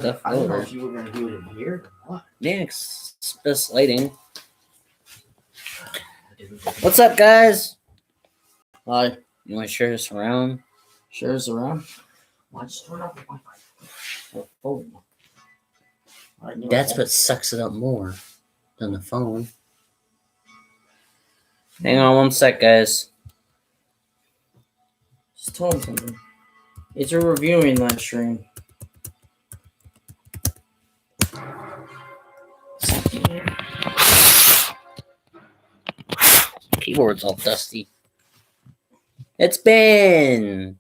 Stuff I don't know over. if you were gonna do it in here or what. Yeah, it's best lighting. What's up, guys? Hi. You want to share this around? Share this around. Why just turn off the Wi-Fi? Oh. That's what sucks it up more than the phone. Hang on one sec, guys. Just tell him something. It's a reviewing live stream. Keyboard's all dusty. It's been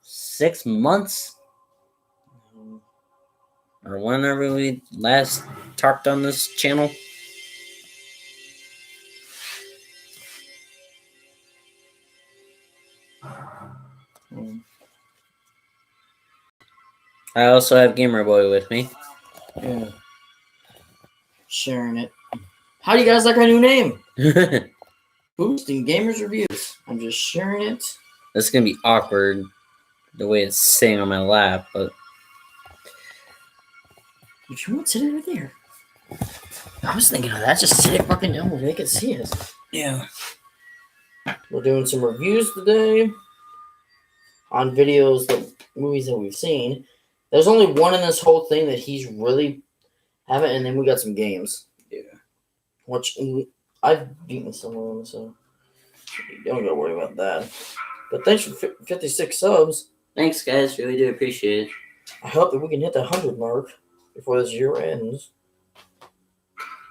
6 months, or whenever we last talked on this channel. I also have Gamer Boy with me. Yeah. Sharing it. How do you guys like our new name? Boosting Gamers Reviews. I'm just sharing it. This is gonna be awkward the way it's sitting on my lap, but If you want, sit it right there. I was thinking of that. Just sit it fucking down where they can see us. yeah. We're doing some reviews today on videos, the movies that we've seen. There's only one in this whole thing that he's really haven't, and then we got some games. Yeah. Which I've beaten some of them, so you don't gotta worry about that. But thanks for 56 subs. Thanks, guys. Really do appreciate it. I hope that we can hit the 100 mark before this year ends.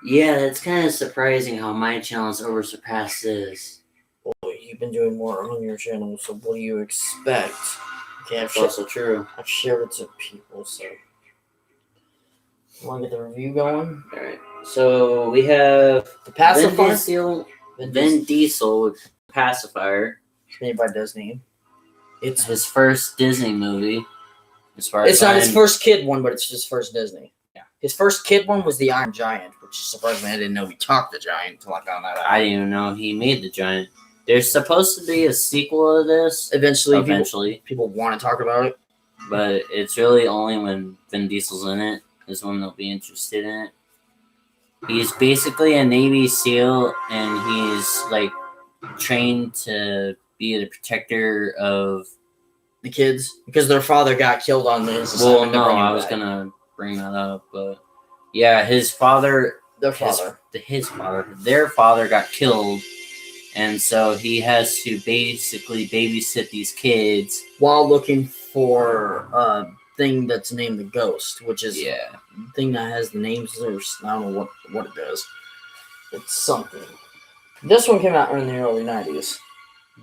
Yeah, it's kind of surprising how my channel has oversurpassed this. Well, you've been doing more on your channel, so what do you expect? Okay, That's also true. I've shared it to people, so. Want to get the review going? Alright. So we have The pacifier. Vin Diesel with Pacifier. Made by Disney. It's his first Disney movie. As far as It's not his first kid one, but it's his first Disney. Yeah. His first kid one was the Iron Giant, which is surprising. I didn't know he talked the Giant until I found that out. I didn't even know he made the Giant. There's supposed to be a sequel to this. Eventually. People want to talk about it. But it's really only when Vin Diesel's in it is when they'll be interested in it. He's basically a Navy SEAL, and he's like trained to be the protector of The kids, because their father got killed on this. Well, no, I was gonna bring that up, but yeah, their father, their father got killed, and so he has to basically babysit these kids while looking for a thing that's named the Ghost, which is the thing that has the names. I don't know what it does. It's something. This one came out in the early 90s.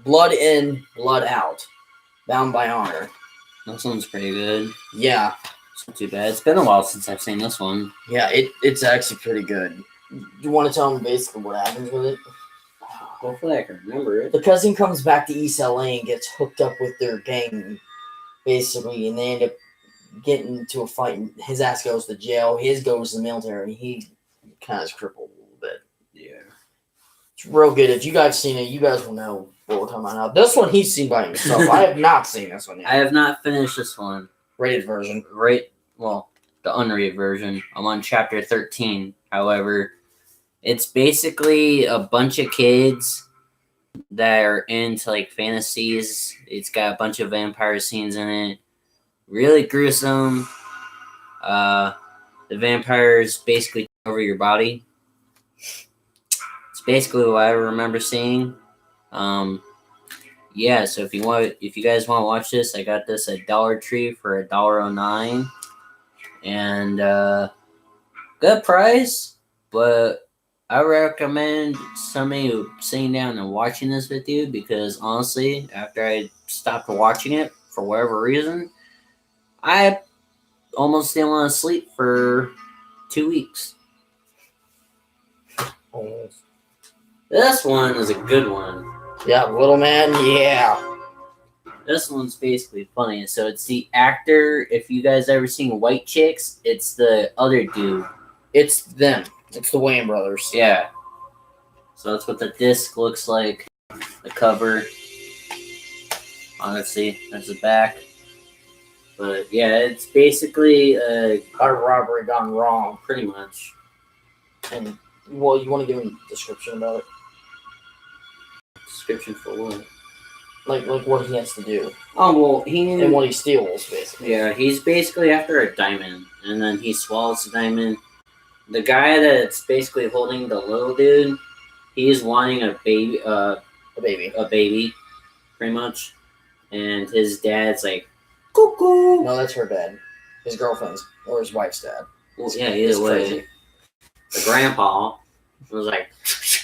Blood In, Blood Out. Bound by Honor. That sounds pretty good. Yeah. It's not too bad. It's been a while since I've seen this one. Yeah, it's actually pretty good. You want to tell them basically what happens with it? Hopefully I can remember it. The cousin comes back to East LA and gets hooked up with their gang, basically, and they end up getting into a fight, and his ass goes to jail. His goes to the military, and he kind of is crippled a little bit. Yeah. It's real good. If you guys seen it, you guys will know what we're talking about now. This one he's seen by himself. I have not seen this one yet. I have not finished this one. Rated version. Well, the unrated version. I'm on chapter 13. However, it's basically a bunch of kids that are into like fantasies. It's got a bunch of vampire scenes in it. Really gruesome. The vampires basically take over your body. It's basically what I remember seeing. Yeah, so if you guys want to watch this, I got this at Dollar Tree for $1.09, and good price. But I recommend somebody sitting down and watching this with you, because honestly, after I stopped watching it for whatever reason, I almost didn't want to sleep for 2 weeks. Almost. This one is a good one. Yeah, Little Man, yeah. This one's basically funny. So it's the actor. If you guys ever seen White Chicks, it's the other dude. It's them. It's the Wayans brothers. Yeah. So that's what the disc looks like. The cover. Honestly, that's the back. But yeah, it's basically A robbery gone wrong. pretty much. And well, you want to give a description about it, Description for what? like what he has to do Oh well, he and what he steals, basically. yeah, he's basically after a diamond, and then he swallows the diamond. The guy that's basically holding the little dude, he's wanting a baby, A baby. pretty much, and his dad's like, cuckoo. No, that's her dad. His girlfriend's or his wife's dad. Well, yeah, It's either way, crazy. the grandpa was like,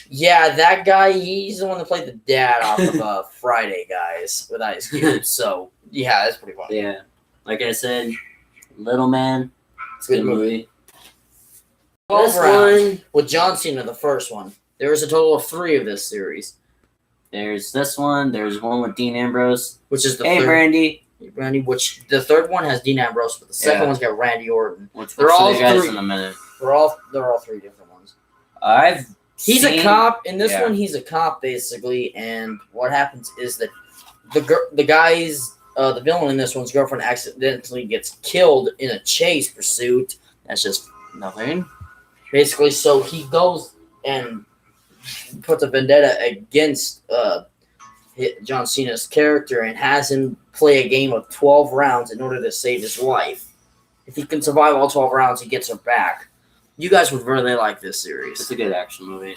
Yeah, that guy. He's the one that played the dad off of Friday Guys with Ice Cube. So yeah, that's pretty funny. yeah, like I said, Little Man, it's a Good good movie. 12 This rounds one, with John Cena, the first one. There was a total of 3 of this series, there's this one, there's one with Dean Ambrose. which is the Hey, third. Brandy. Randy, which the third one has Dean Ambrose, but the second Yeah. one's got Randy Orton. Which They're we'll show all you guys three- in a minute. They're all 3 different ones. He's Seen- a cop. In this yeah. one, he's a cop basically, and what happens is that the guy's the villain in this one's girlfriend accidentally gets killed in a chase pursuit. That's just nothing. Basically, so he goes and puts a vendetta against John Cena's character and has him play a game of 12 rounds in order to save his wife. If he can survive all 12 rounds, he gets her back. You guys would really like this series. It's a good action movie.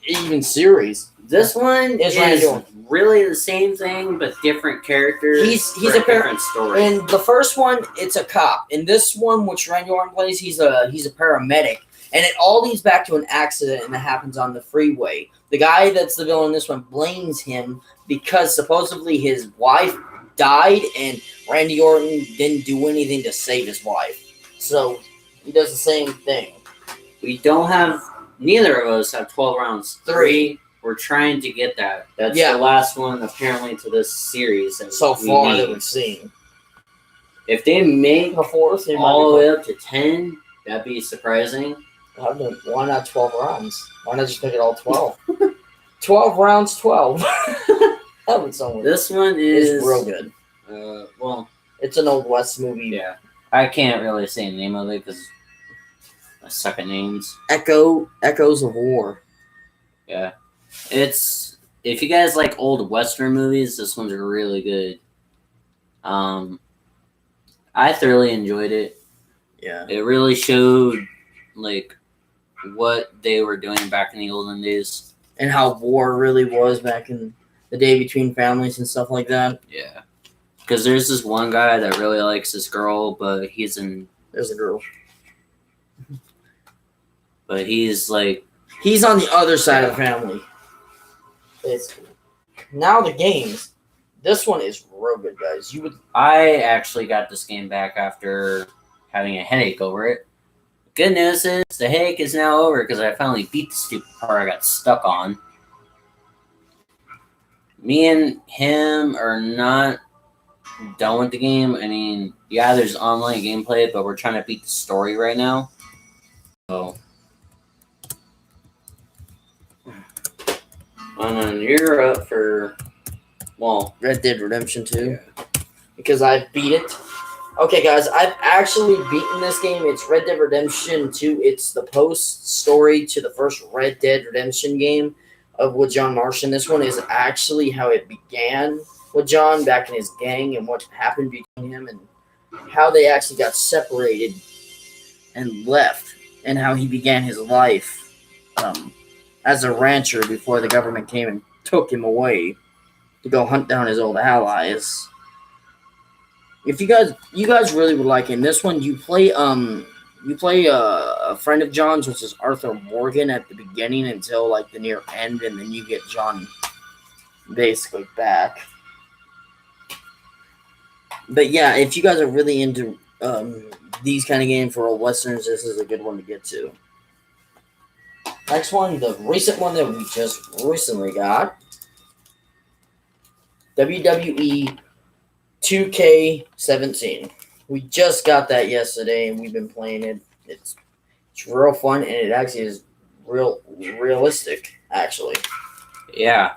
Even series. This one It's is Randy Orton. really the same thing, but different characters. He's for a different story. In the first one, it's a cop. In this one, which Randy Orton plays, he's a paramedic. And it all leads back to an accident that happens on the freeway. The guy that's the villain in this one blames him because supposedly his wife died and Randy Orton didn't do anything to save his wife. So he does the same thing. We don't have, neither of us have 12 rounds. 3. We're trying to get that. That's Yeah. the last one, apparently, to this series. That So we far need. that we've seen. If they make The fourth, they all the might way up to 10, that'd be surprising. why not 12 rounds? Why not just make it all 12? 12 rounds, 12. That would sound This one is is real good. Well, It's an Old West movie. yeah. I can't really say the name of it because I suck at names. Echoes of War. Yeah. It's, if you guys like old Western movies, this one's really good. I thoroughly enjoyed it. Yeah. It really showed, like, what they were doing back in the olden days. And how war really was back in the day between families and stuff like that. Yeah. Because there's this one guy that really likes this girl, but he's There's a girl. like, He's on the other side of the family. Basically. Now the games. This one is real good, guys. I actually got this game back after having a headache over it. Good news is the headache is now over because I finally beat the stupid part I got stuck on. Me and him are not done with the game. I mean, yeah, there's online gameplay, but we're trying to beat the story right now. So, and then you're up for, well, Red Dead Redemption 2. yeah. Because I beat it. Okay, guys, I've actually beaten this game. It's Red Dead Redemption 2. It's the post-story to the first Red Dead Redemption game with John Marston. This one is actually how it began with John back in his gang and what happened between him and how they actually got separated and left and how he began his life as a rancher before the government came and took him away to go hunt down his old allies. If you guys really would like it, in this one you play a friend of John's, which is Arthur Morgan at the beginning until like the near end, and then you get John basically back. But yeah, if you guys are really into these kind of games for old westerns, this is a good one to get to. Next one, the recent one that we just recently got, WWE 2K17. We just got that yesterday, and we've been playing it. It's real fun, and it actually is realistic, actually. Yeah.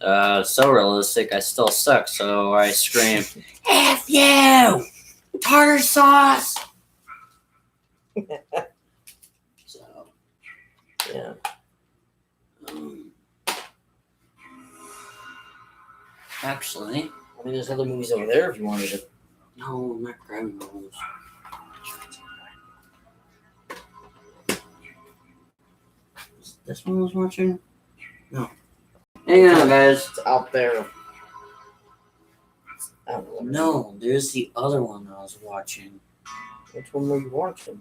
So realistic, I still suck, so I scream, F you! Tartar sauce. So, Yeah. Actually, I mean, there's other movies over there if you wanted to. no, I'm not grabbing those. This one was watching? No. Hang on, guys. It's out there. I don't know. No, there's the other one I was watching. Which one were you watching?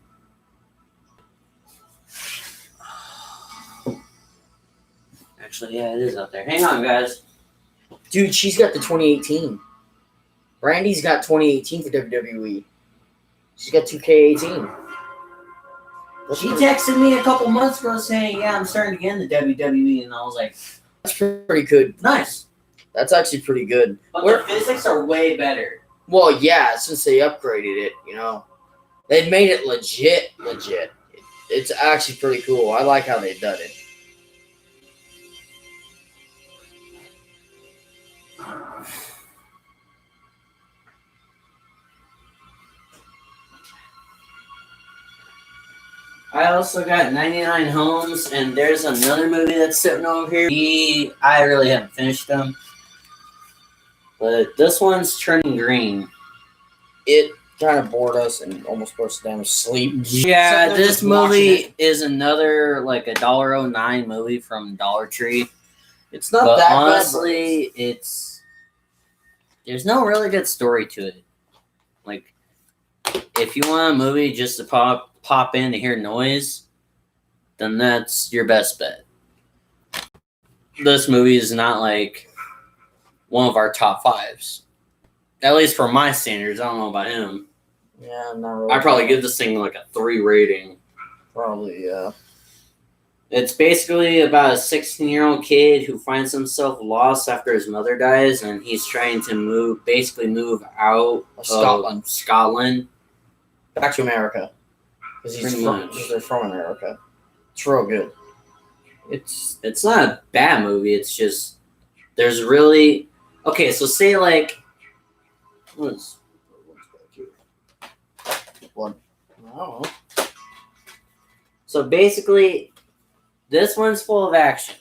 Actually, yeah, it is out there. Hang on, guys. Dude, she's got the 2018. Brandy's got 2018 for WWE. She's got 2K18. She texted me a couple months ago saying, yeah, I'm starting to get into WWE, and I was like, That's pretty good. nice. That's actually pretty good. But the physics are way better. Well, yeah, since they upgraded it, they made it legit. It's actually pretty cool. I like how they done it. I also got 99 Homes, and there's another movie that's sitting over here. I really haven't finished them. But this one's Turning Green. It kind of bored us and almost put us down to sleep. Yeah, this movie is another like $1.09 movie from Dollar Tree. It's not But that honestly, there's no really good story to it. Like, if you want a movie just to pop in to hear noise, then that's your best bet. This movie is not like one of our top fives. At least for my standards. I don't know about him. Yeah, not really. I'd probably give this thing like a 3 rating. Probably, yeah. It's basically about a 16-year-old kid who finds himself lost after his mother dies, and he's trying to move out of Scotland. Back to America. Because they're from America. It's real good. It's not a bad movie. It's just there's really okay. So say like what's What? I don't know. So basically, this one's full of action.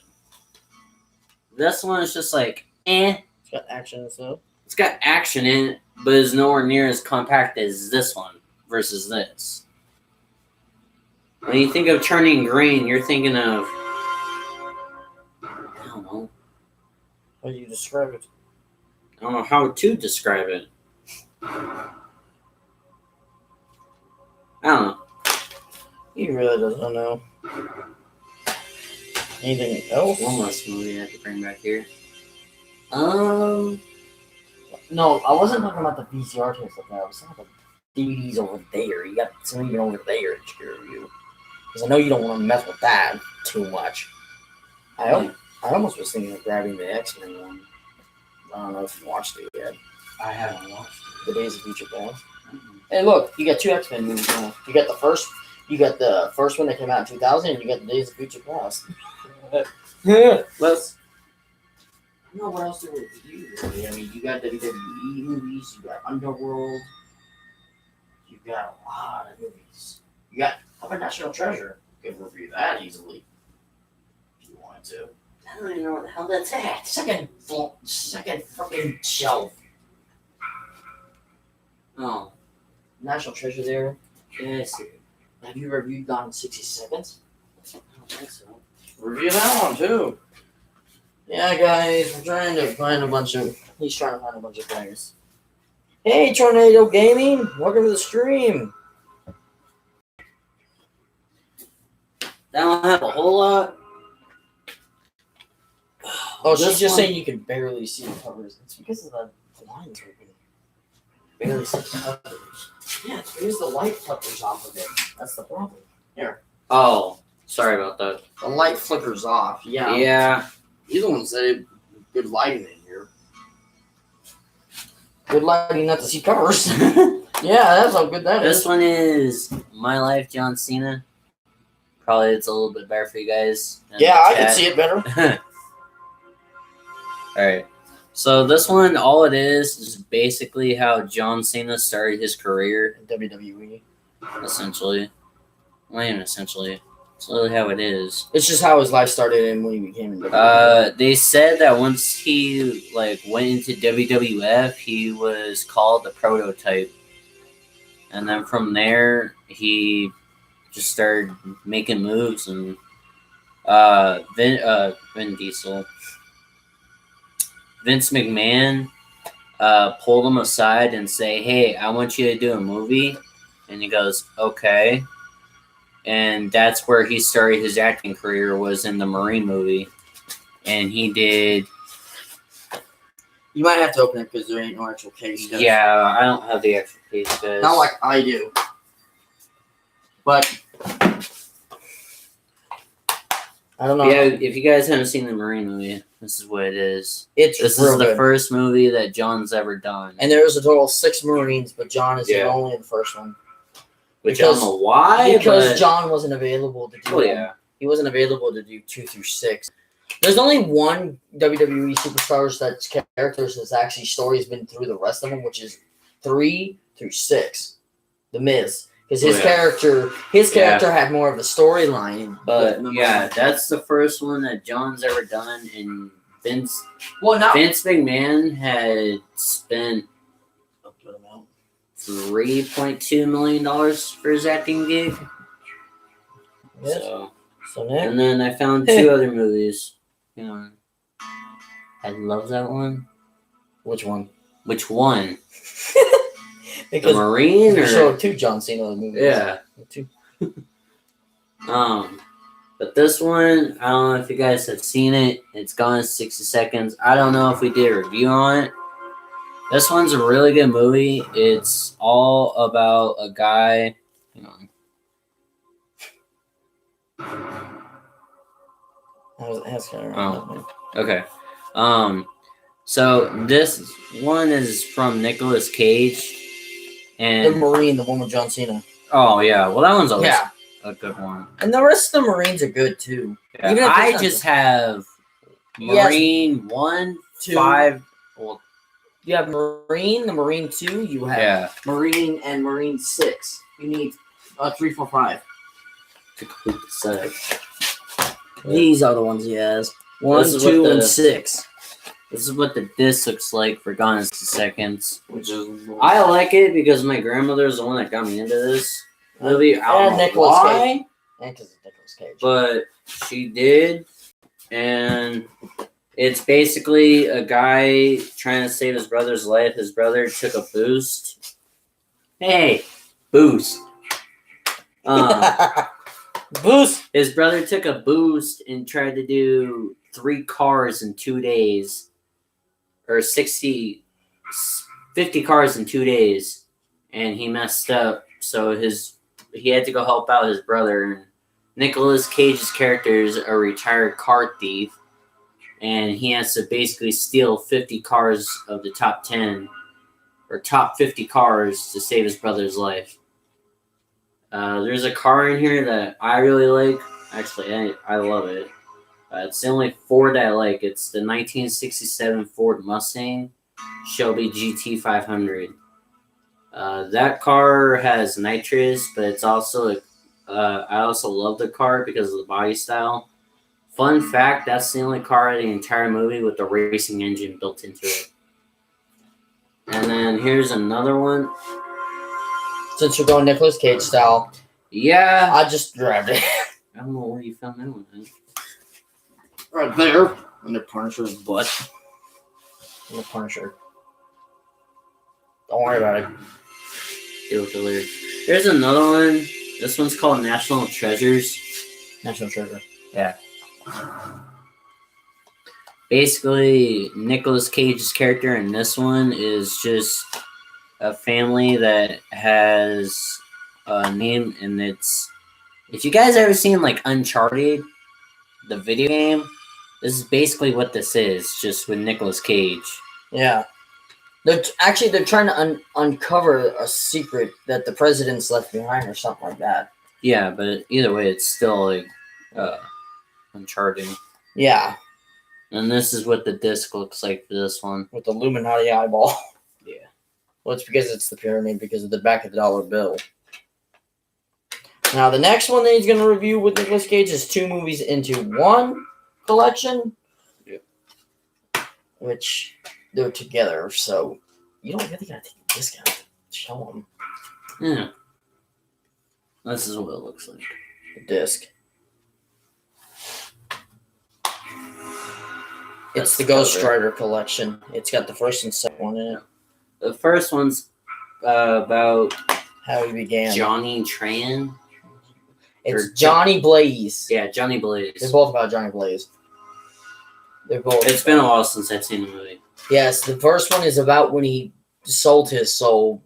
This one is just like It's got action and stuff. It's got action in it, but it's nowhere near as compact as this one versus this. When you think of Turning Green, you're thinking of I don't know. How do you describe it? I don't know how to describe it. I don't know. He really doesn't know. Anything else? One last movie I have to bring back here. No, I wasn't talking about the VCR tapes like that. I was talking about the DVDs over there. You got some even over there in your review. Because I know you don't want to mess with that too much. I almost was thinking of grabbing the X-Men one. I don't know if you watched it yet. I haven't watched The Days of Future Past. Mm-hmm. Hey, look, you got 2 X-Men movies now. You got the first one that came out in 2000, and you got The Days of Future Past. Let's. I don't know what else there was to do, really. I mean, you got WWE movies, you got Underworld, you got a lot of movies. You got how about National Treasure? You could review that easily if you wanted to. I don't even know what the hell that's at. Second fucking shelf. Oh, National Treasure there. yeah, I see it. Have you reviewed Gone in 60 Seconds? I don't think so. Review that one too. Yeah, guys, we're trying to find a bunch of. He's trying to find a bunch of things. Hey, Tornado Gaming, welcome to the stream. That don't have a whole lot. Oh, she's just saying you can barely see the covers. It's because of the lines we can barely see the covers. Yeah, it's because the light flickers off of it. That's the problem. Here. Oh, sorry about that. The light flickers off. Yeah. Yeah. He's the one that said good lighting in here. Good lighting not to see covers. Yeah, that's how good that is. This one is My Life, John Cena. Probably it's a little bit better for you guys. Yeah, I can see it better. Alright. So this one, all it is basically how John Cena started his career. WWE. Essentially. Not even essentially. It's literally how it is. It's just how his life started and when he became in WWE. They said that once he went into WWF, he was called the prototype. And then from there, he just started making moves, and Vin Diesel, Vince McMahon, pulled him aside and say, "Hey, I want you to do a movie," and he goes, "Okay," and that's where he started his acting career, was in the Marine movie, and he did. You might have to open it because there ain't no actual case. Yeah, I don't have the actual case, guys. Not like I do. But I don't know. Yeah, if you guys haven't seen the Marine movie, this is what it is. This is the first movie that John's ever done. And there was a total of 6 Marines, but John is only in the first one. Which I don't know why. Because John wasn't available to do He wasn't available to do 2 through 6. There's only one WWE superstar that's characters that's actually story has been through the rest of them, which is 3 through 6. The Miz. Because his character had more of a storyline. But yeah, that's the first one that John's ever done. And Vince McMahon had spent $3.2 million for his acting gig. Yes. So next. And then I found 2 other movies. You know, I love that one. Which one? Which one? Because the Marine or showed 2 John Cena movies. Yeah. 2. But this one, I don't know if you guys have seen it. It's gone in 60 seconds. I don't know if we did a review on it. This one's a really good movie. It's all about a guy. Hang on. Okay. So this one is from Nicolas Cage. And the Marine, the one with John Cena. Oh, yeah. Well, that one's always a good one. And the rest of the Marines are good, too. Yeah. Even if I just have Marine 1, 2, 5. Well, you have Marine, the Marine 2. You have Marine and Marine 6. You need 3, 4, 5. To complete the set. These are the ones he has. 1, 2, and 6. This is what the disc looks like for Gone in 60 Seconds. I like it because my grandmother is the one that got me into this movie. I don't know why. And because it's Nicolas Cage. But she did. And it's basically a guy trying to save his brother's life. His brother took a boost. Hey, boost. Boost. His brother took a boost and tried to do 3 cars in 2 days. Or 50 cars in 2 days. And he messed up. So he had to go help out his brother. Nicolas Cage's character is a retired car thief. And he has to basically steal 50 cars of the top 10. Or top 50 cars to save his brother's life. There's a car in here that I really like. Actually, I love it. It's the only Ford I like. It's the 1967 Ford Mustang Shelby GT 500. That car has nitrous, but it's also I also love the car because of the body style. Fun fact, that's the only car in the entire movie with the racing engine built into it. And then here's another one. Since you're going Nicolas Cage style. Yeah. I just grabbed it. I don't know where you found that one. Man. Right there. Under Punisher's butt. In the Punisher. Don't worry about it. Deal with it later. Here's another one. This one's called National Treasures. National Treasure. Yeah. Basically, Nicolas Cage's character in this one is just a family that has a name, and it's... If you guys ever seen, like, Uncharted, the video game, this is basically what this is, just with Nicolas Cage. Yeah. They're trying to uncover a secret that the president's left behind or something like that. Yeah, but either way, it's still, like, Uncharted. Yeah. And this is what the disc looks like for this one. with the Illuminati eyeball. Yeah. Well, it's because it's the pyramid because of the back of the dollar bill. Now, the next one that he's going to review with Nicolas Cage is 2 movies into one collection. Yep. Which they're together, so you don't really got to take the disc out. Show them. Yeah. This is what it looks like. The disc. It's the Ghost Rider collection. It's got the first and second one in it. The first one's about How he began. Johnny Tran. It's Johnny Blaze. Yeah, Johnny Blaze. They're both about Johnny Blaze. They're both. It's been a while since I've seen the movie. Yes, the first one is about when he sold his soul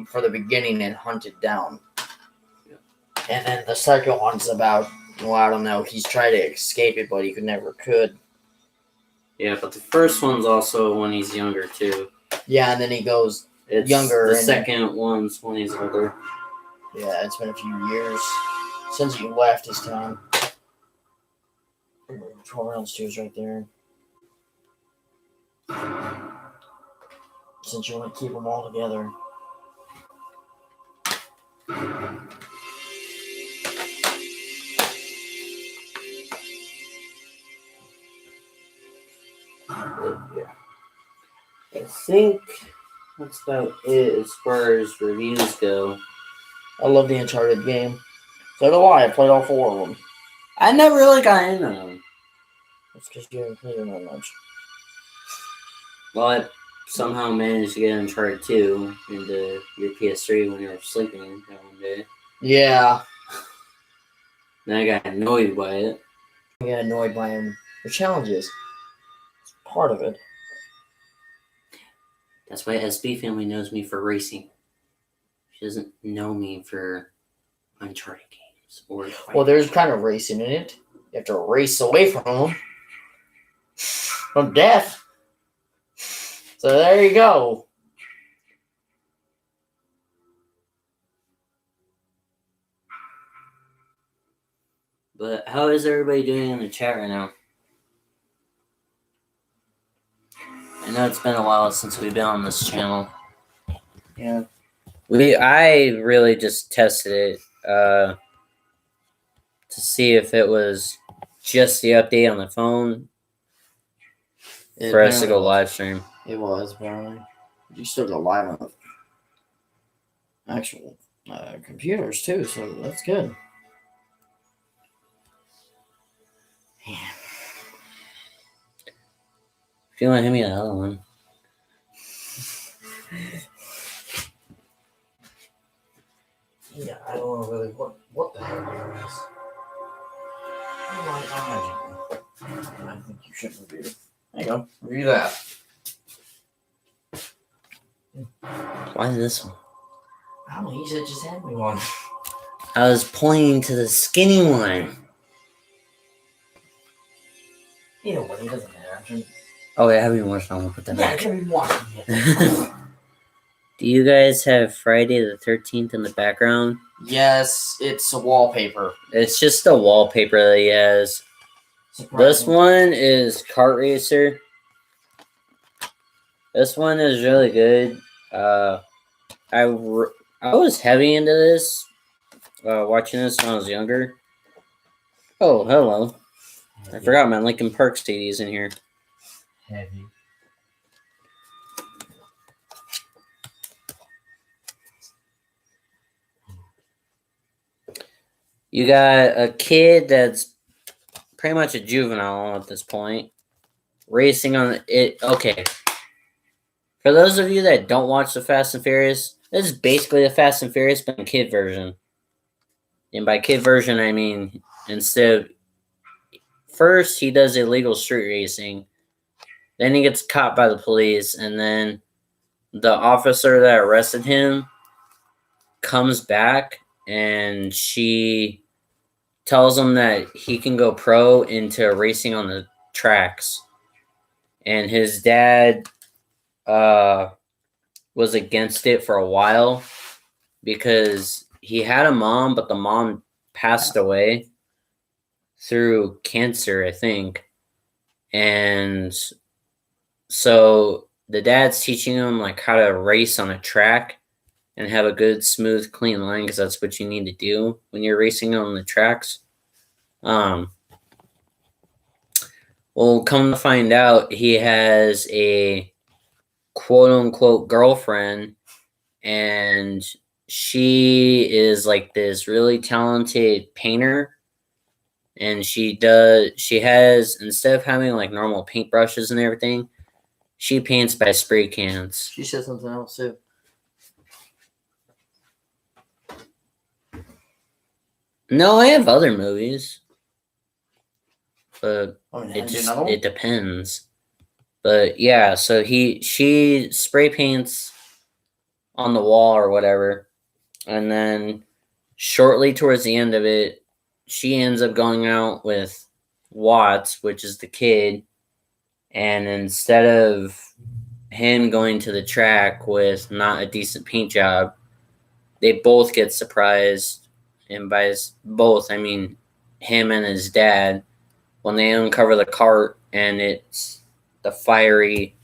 for the beginning and hunted down. Yeah. And then the second one's about, well, I don't know, he's tried to escape it, but he never could. Yeah, but the first one's also when he's younger, too. Yeah, and then he goes younger. The second one's when he's older. Yeah, it's been a few years since he left his town. Rounds 2 is right there. Since you want to keep them all together. Yeah. I think that's about it as far as reviews go. I love the Uncharted game. So do I. I played all 4 of them. I never really got into them. That's because you haven't played them that much. Well, I somehow managed to get Uncharted 2 into your PS3 when you were sleeping that one day. Yeah. Then I got annoyed by it. I get annoyed by him. The challenges. It's part of it. That's why SB family knows me for racing. She doesn't know me for Uncharted games or. Well, there's kind of racing in it. You have to race away from them. From death. So there you go. But how is everybody doing in the chat right now? I know it's been a while since we've been on this channel. Yeah. I really just tested it to see if it was just the update on the phone for us to go live stream. It was, apparently. You still go live on actual computers, too, so that's good. Yeah. If you want to hit me the other one. Yeah, I don't know really what the hell it is. Oh my god. I think you should review it. There you go. Review that. Why this one? I don't know. You said just hand me one. I was pointing to the skinny one. Either way, it doesn't matter. Oh, yeah, I haven't watched that one. Put that Yeah, back. it can be one. Do you guys have Friday the 13th in the background? Yes, it's a wallpaper. It's just a wallpaper that he has. This one is Kart Racer. This one is really good. I was heavy into this, watching this when I was younger. Oh, hello. I forgot my Linkin Park CDs in here. Heavy. You got a kid that's pretty much a juvenile at this point, racing on it. Okay. For those of you that don't watch the Fast and Furious, this is basically the Fast and Furious, but in kid version. And by kid version, I mean instead of first he does illegal street racing, then he gets caught by the police, and then the officer that arrested him comes back, and she tells him that he can go pro into racing on the tracks. And his dad was against it for a while because he had a mom, but the mom passed away through cancer, I think. And so the dad's teaching him like how to race on a track and have a good, smooth, clean line because that's what you need to do when you're racing on the tracks. Well, come to find out, he has a quote unquote girlfriend, and she is like this really talented painter. And she has, instead of having like normal paintbrushes and everything, she paints by spray cans. She said something else too. No, I have other movies, but it it depends. But yeah, so she spray paints on the wall or whatever, and then shortly towards the end of it, she ends up going out with Watts, which is the kid, and instead of him going to the track with not a decent paint job, they both get surprised, and by both I mean him and his dad, when they uncover the cart and it's the fiery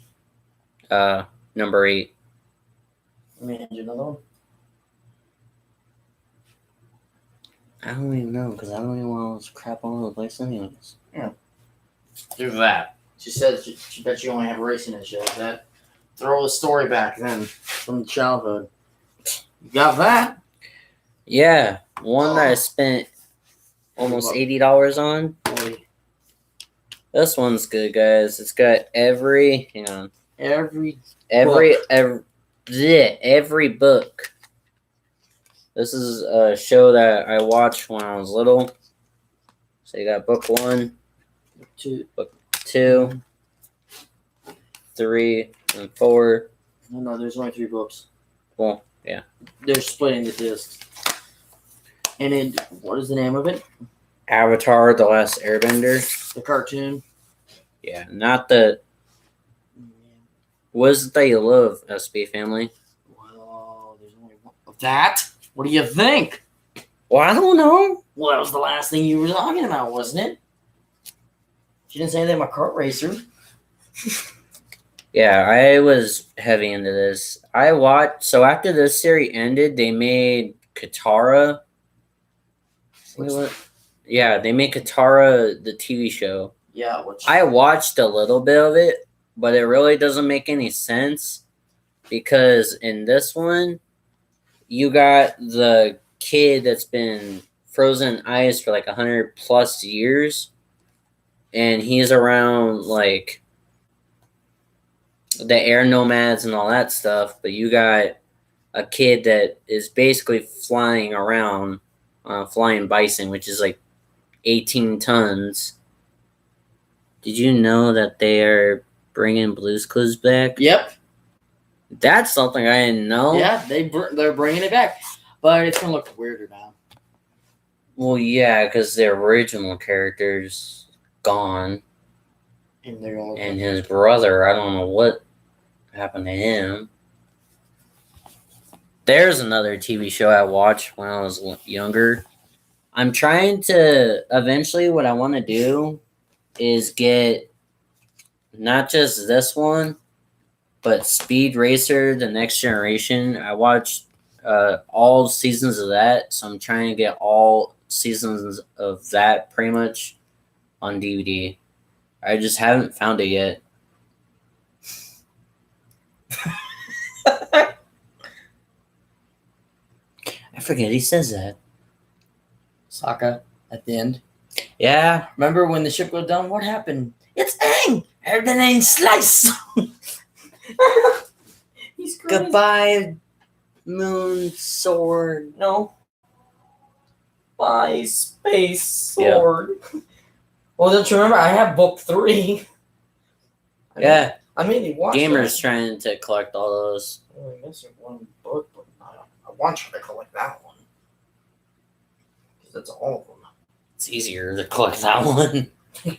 number 8. Let me hand you another one. I don't even know because I don't even want all this crap all over the place anyways. Yeah. Do that. She said she bet you only have racing and shit like that. Throw the story back then from childhood. You got that? Yeah, one that I spent almost $80 on. This one's good, guys. It's got every book. This is a show that I watched when I was little. So you got book 1, book 2, 3, and 4. No, there's only 3 books. Well, yeah. They're splitting the discs. And what is the name of it? Avatar: The Last Airbender. The cartoon. Yeah, not the. What is it that you love, SB Family? Well, there's only one of that. What do you think? Well, I don't know. Well, that was the last thing you were talking about, wasn't it? She didn't say anything about kart racer. Yeah, I was heavy into this. I watched. So after this series ended, they made Katara. Yeah, they made Katara the TV show. Yeah, I watched a little bit of it, but it really doesn't make any sense because in this one, you got the kid that's been frozen in ice for like 100+ years, and he's around like the air nomads and all that stuff, but you got a kid that is basically flying around on a flying bison, which is like 18 tons. Did you know that they are bringing Blue's Clues back? Yep. That's something I didn't know. Yeah, they're bringing it back, but it's gonna look weirder now. Well, yeah, because the original character's gone, and his brother, I don't know what happened to him. There's another TV show I watched when I was younger. I'm trying to eventually. What I want to do is get not just this one, but Speed Racer: The Next Generation. I watched all seasons of that, so I'm trying to get all seasons of that pretty much on DVD. I just haven't found it yet. I forget he says that. Sokka at the end. Yeah. Remember when the ship goes down? What happened? It's Aang! Everything ain't slice! He's crazy. Goodbye, Moon Sword. No. Bye, Space Sword. Yep. Well, don't you remember? I have book 3. Yeah. I mean, you watch Gamer's trying to collect all those. Oh, I guess one book, but I want you to collect that one. Because that's all of them. It's easier to collect that one. A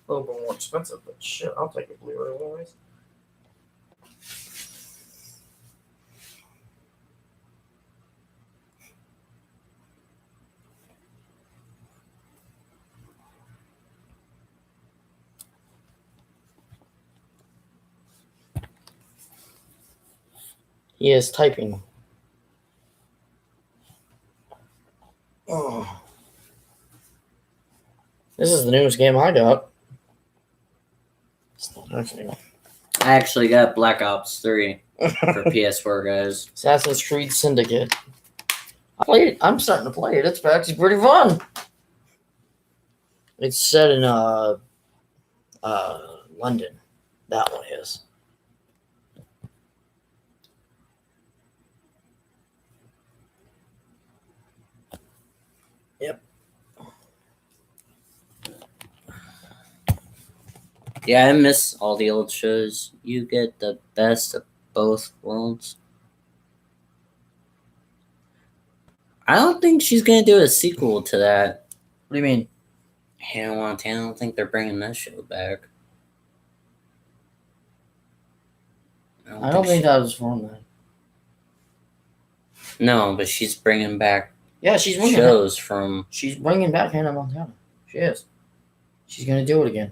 little bit more expensive, but shit, I'll take a Blu-ray anyways. He is typing. Oh. This is the newest game I got. I actually got Black Ops 3 for PS4, guys. Assassin's Creed Syndicate. I played it. I'm starting to play it. It's actually pretty fun. It's set in London. That one is. Yep. Yeah, I miss all the old shows. You get the best of both worlds. I don't think she's gonna do a sequel to that. What do you mean? Hannah Montana. I don't think they're bringing that show back. I don't think that was from that. No, but she's bringing back Yeah, she's bringing shows from. She's bringing back Hannah Montana. She is. She's gonna do it again.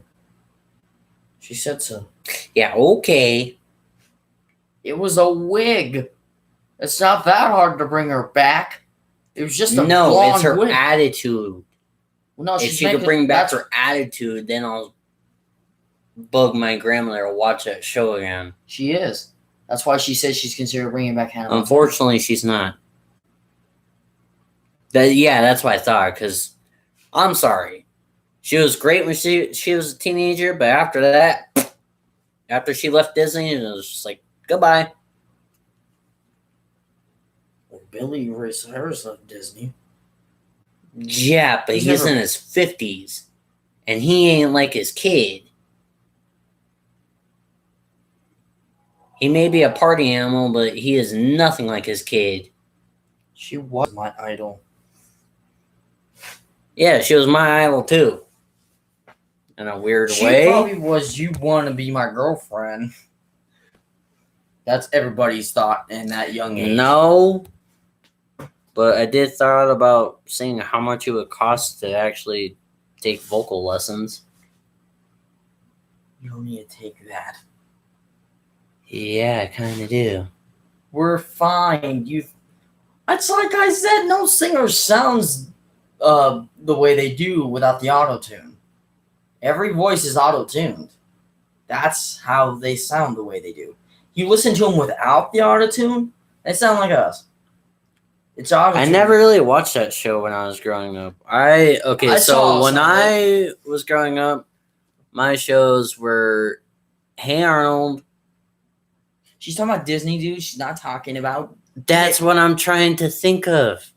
She said so. Yeah, okay. It was a wig. It's not that hard to bring her back. It was just a blonde it's her wig. attitude. Well, no, If she could bring back her attitude, then I'll bug my grandmother to watch that show again. She is. That's why she says she's considering bringing back Hannah Montana. Unfortunately, she's not. That's what I thought, because I'm sorry. She was great when she was a teenager, but after that, after she left Disney, it was just like, goodbye. Well, Billy Ray Cyrus left Disney. Yeah, but he's in his 50s, and he ain't like his kid. He may be a party animal, but he is nothing like his kid. She was my idol. Yeah, she was my idol too. In a weird way. She probably was, you want to be my girlfriend. That's everybody's thought in that young age. No. But I did thought about seeing how much it would cost to actually take vocal lessons. You don't need to take that. Yeah, I kind of do. We're fine. It's like I said, no singer sounds the way they do without the auto-tune. Every voice is auto-tuned. That's how they sound the way they do. You listen to them without the auto-tune, they sound like us. It's auto-tune. I never really watched that show when I was growing up. So when I was growing up, my shows were Hey Arnold. She's talking about Disney, dude. She's not talking about... That's what I'm trying to think of.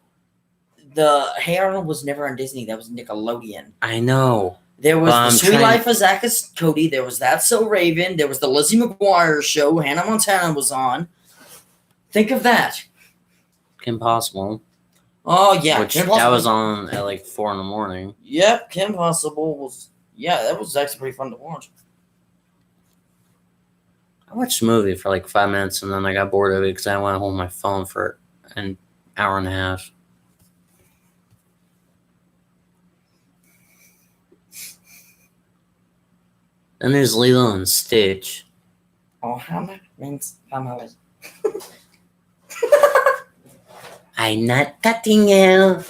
The Hey Arnold was never on Disney. That was Nickelodeon. I know. There was The Sweet Life of Zack and Cody. There was That's So Raven. There was the Lizzie McGuire show. Hannah Montana was on. Think of that. Kim Possible. Oh, yeah. That was on at like 4 in the morning. Yep, Kim Possible was... Yeah, that was actually pretty fun to watch. I watched the movie for like 5 minutes and then I got bored of it because I went home on my phone for an hour and a half. Then there's Lilo and Stitch. Oh, how much means how much? I'm not touching you.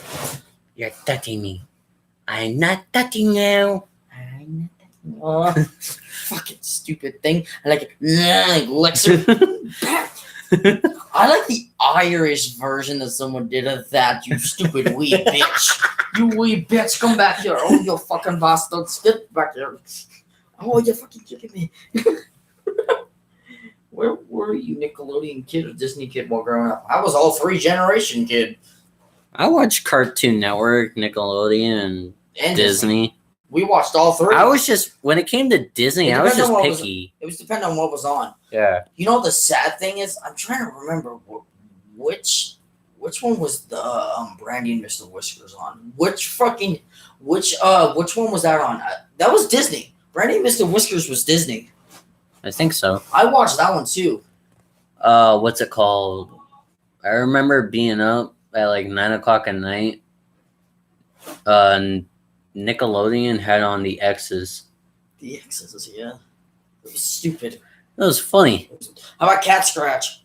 You're touching me. I'm not touching you. I'm not touching you. Oh, fucking stupid thing. I like it. Lexer. I like the Irish version that someone did of that, you stupid wee bitch. You wee bitch, come back here. Oh, you fucking bastard. Get back here. Oh, you're fucking kicking me. Where were you, Nickelodeon kid or Disney kid while growing up? I was all 3 generation kid. I watched Cartoon Network, Nickelodeon, and Disney. We watched all 3. I was just, when it came to Disney, I was just picky. It was depending on what was on. Yeah. You know, the sad thing is, I'm trying to remember which one was the Brandy and Mr. Whiskers on? Which one was that on? That was Disney. Brandy and Mr. Whiskers was Disney. I think so. I watched that one too. What's it called? I remember being up at like 9 o'clock at night. Nickelodeon had on the X's. The X's, yeah. It was stupid. It was funny. How about Cat Scratch?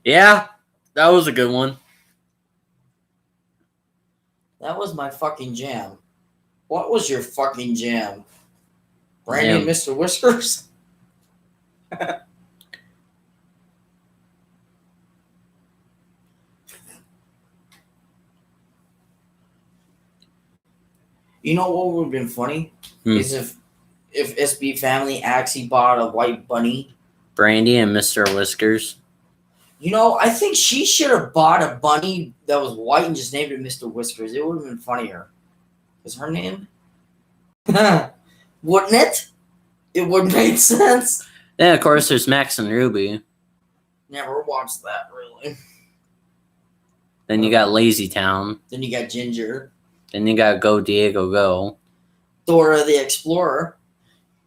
Yeah, that was a good one. That was my fucking jam. What was your fucking jam? Brandy and Mr. Whiskers? You know what would have been funny? Is if SB Family actually bought a white bunny. Brandy and Mr. Whiskers. You know, I think she should have bought a bunny that was white and just named it Mr. Whiskers. It would have been funnier. Is her name? Wouldn't it? It would make sense. Then, of course, there's Max and Ruby. Never watched that, really. Then you got Lazy Town. Then you got Ginger. Then you got Go Diego Go. Dora the Explorer.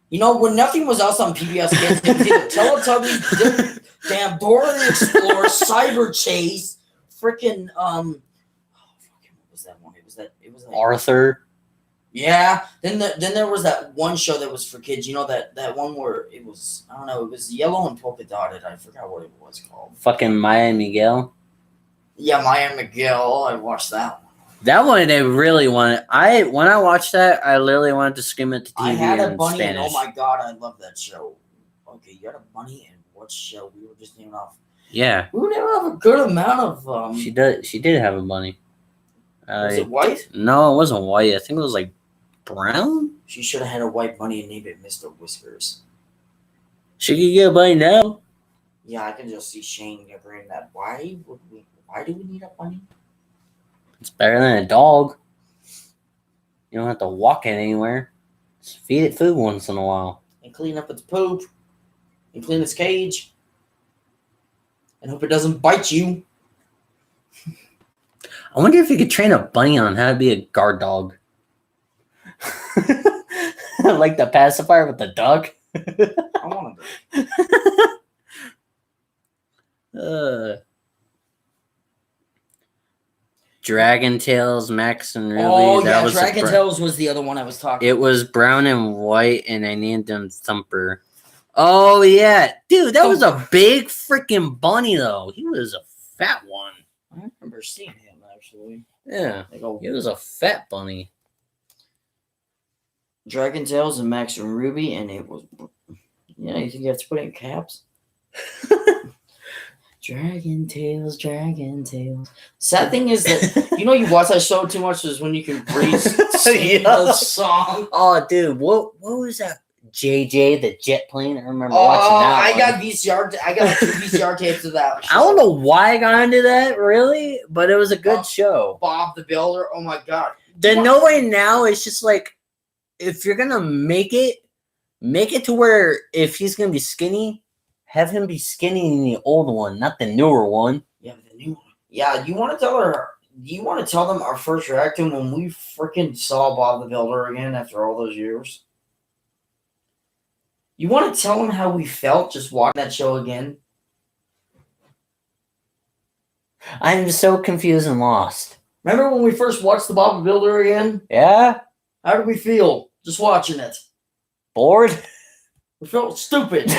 You know, when nothing was else on PBS Kids, it was either Teletubbies, damn Dora the Explorer, Cyber Chase, freaking what was that one? It was like Arthur. Yeah. Then there was that one show that was for kids. You know that one where it was, I don't know, it was yellow and polka dotted. I forgot what it was called. Fucking Maya and Miguel. Yeah, Maya and Miguel. I watched that one. That one they really wanted. When I watched that, I literally wanted to scream at the TV I had a in bunny, Spanish. and oh my god, I love that show. Okay, you had a bunny, and what show? We were just naming off. Yeah. We would never have a good amount of. She did have a bunny. Was it white? No, it wasn't white. I think it was like brown. She should have had a white bunny and named it Mr. Whiskers. She could get a bunny now. Yeah, I can just see Shane bringing that. Why do we need a bunny? It's better than a dog. You don't have to walk it anywhere. Just feed it food once in a while. And clean up its poop. And clean its cage. And hope it doesn't bite you. I wonder if you could train a bunny on how to be a guard dog. Like the pacifier with the duck. I want to do. Dragon Tales, Max and Ruby. Oh, yeah, Dragon Tales was the other one I was talking about. It was brown and white, and I named him Thumper. Oh, yeah. Dude, that was a big freaking bunny, though. He was a fat one. I remember seeing him, actually. Yeah, he was a fat bunny. Dragon Tales and Max and Ruby, and it was... Yeah, you think you have to put it in caps? Dragon Tales. Sad thing is that, you know, you watch that show too much is when you can breathe the song. Oh, dude, what was that? JJ, the jet plane? I remember watching that. I got like 2 VCR tapes of that show. I don't know why I got into that, really, but it was a good show. Bob the Builder, oh my god. No way now, it's just like, if you're going to make it to where if he's going to be skinny, have him be skinny in the old one, not the newer one. Yeah, the new one. Yeah, you want to tell them our first reaction when we freaking saw Bob the Builder again after all those years? You want to tell them how we felt just watching that show again? I'm so confused and lost. Remember when we first watched the Bob the Builder again? Yeah? How did we feel just watching it? Bored? We felt stupid.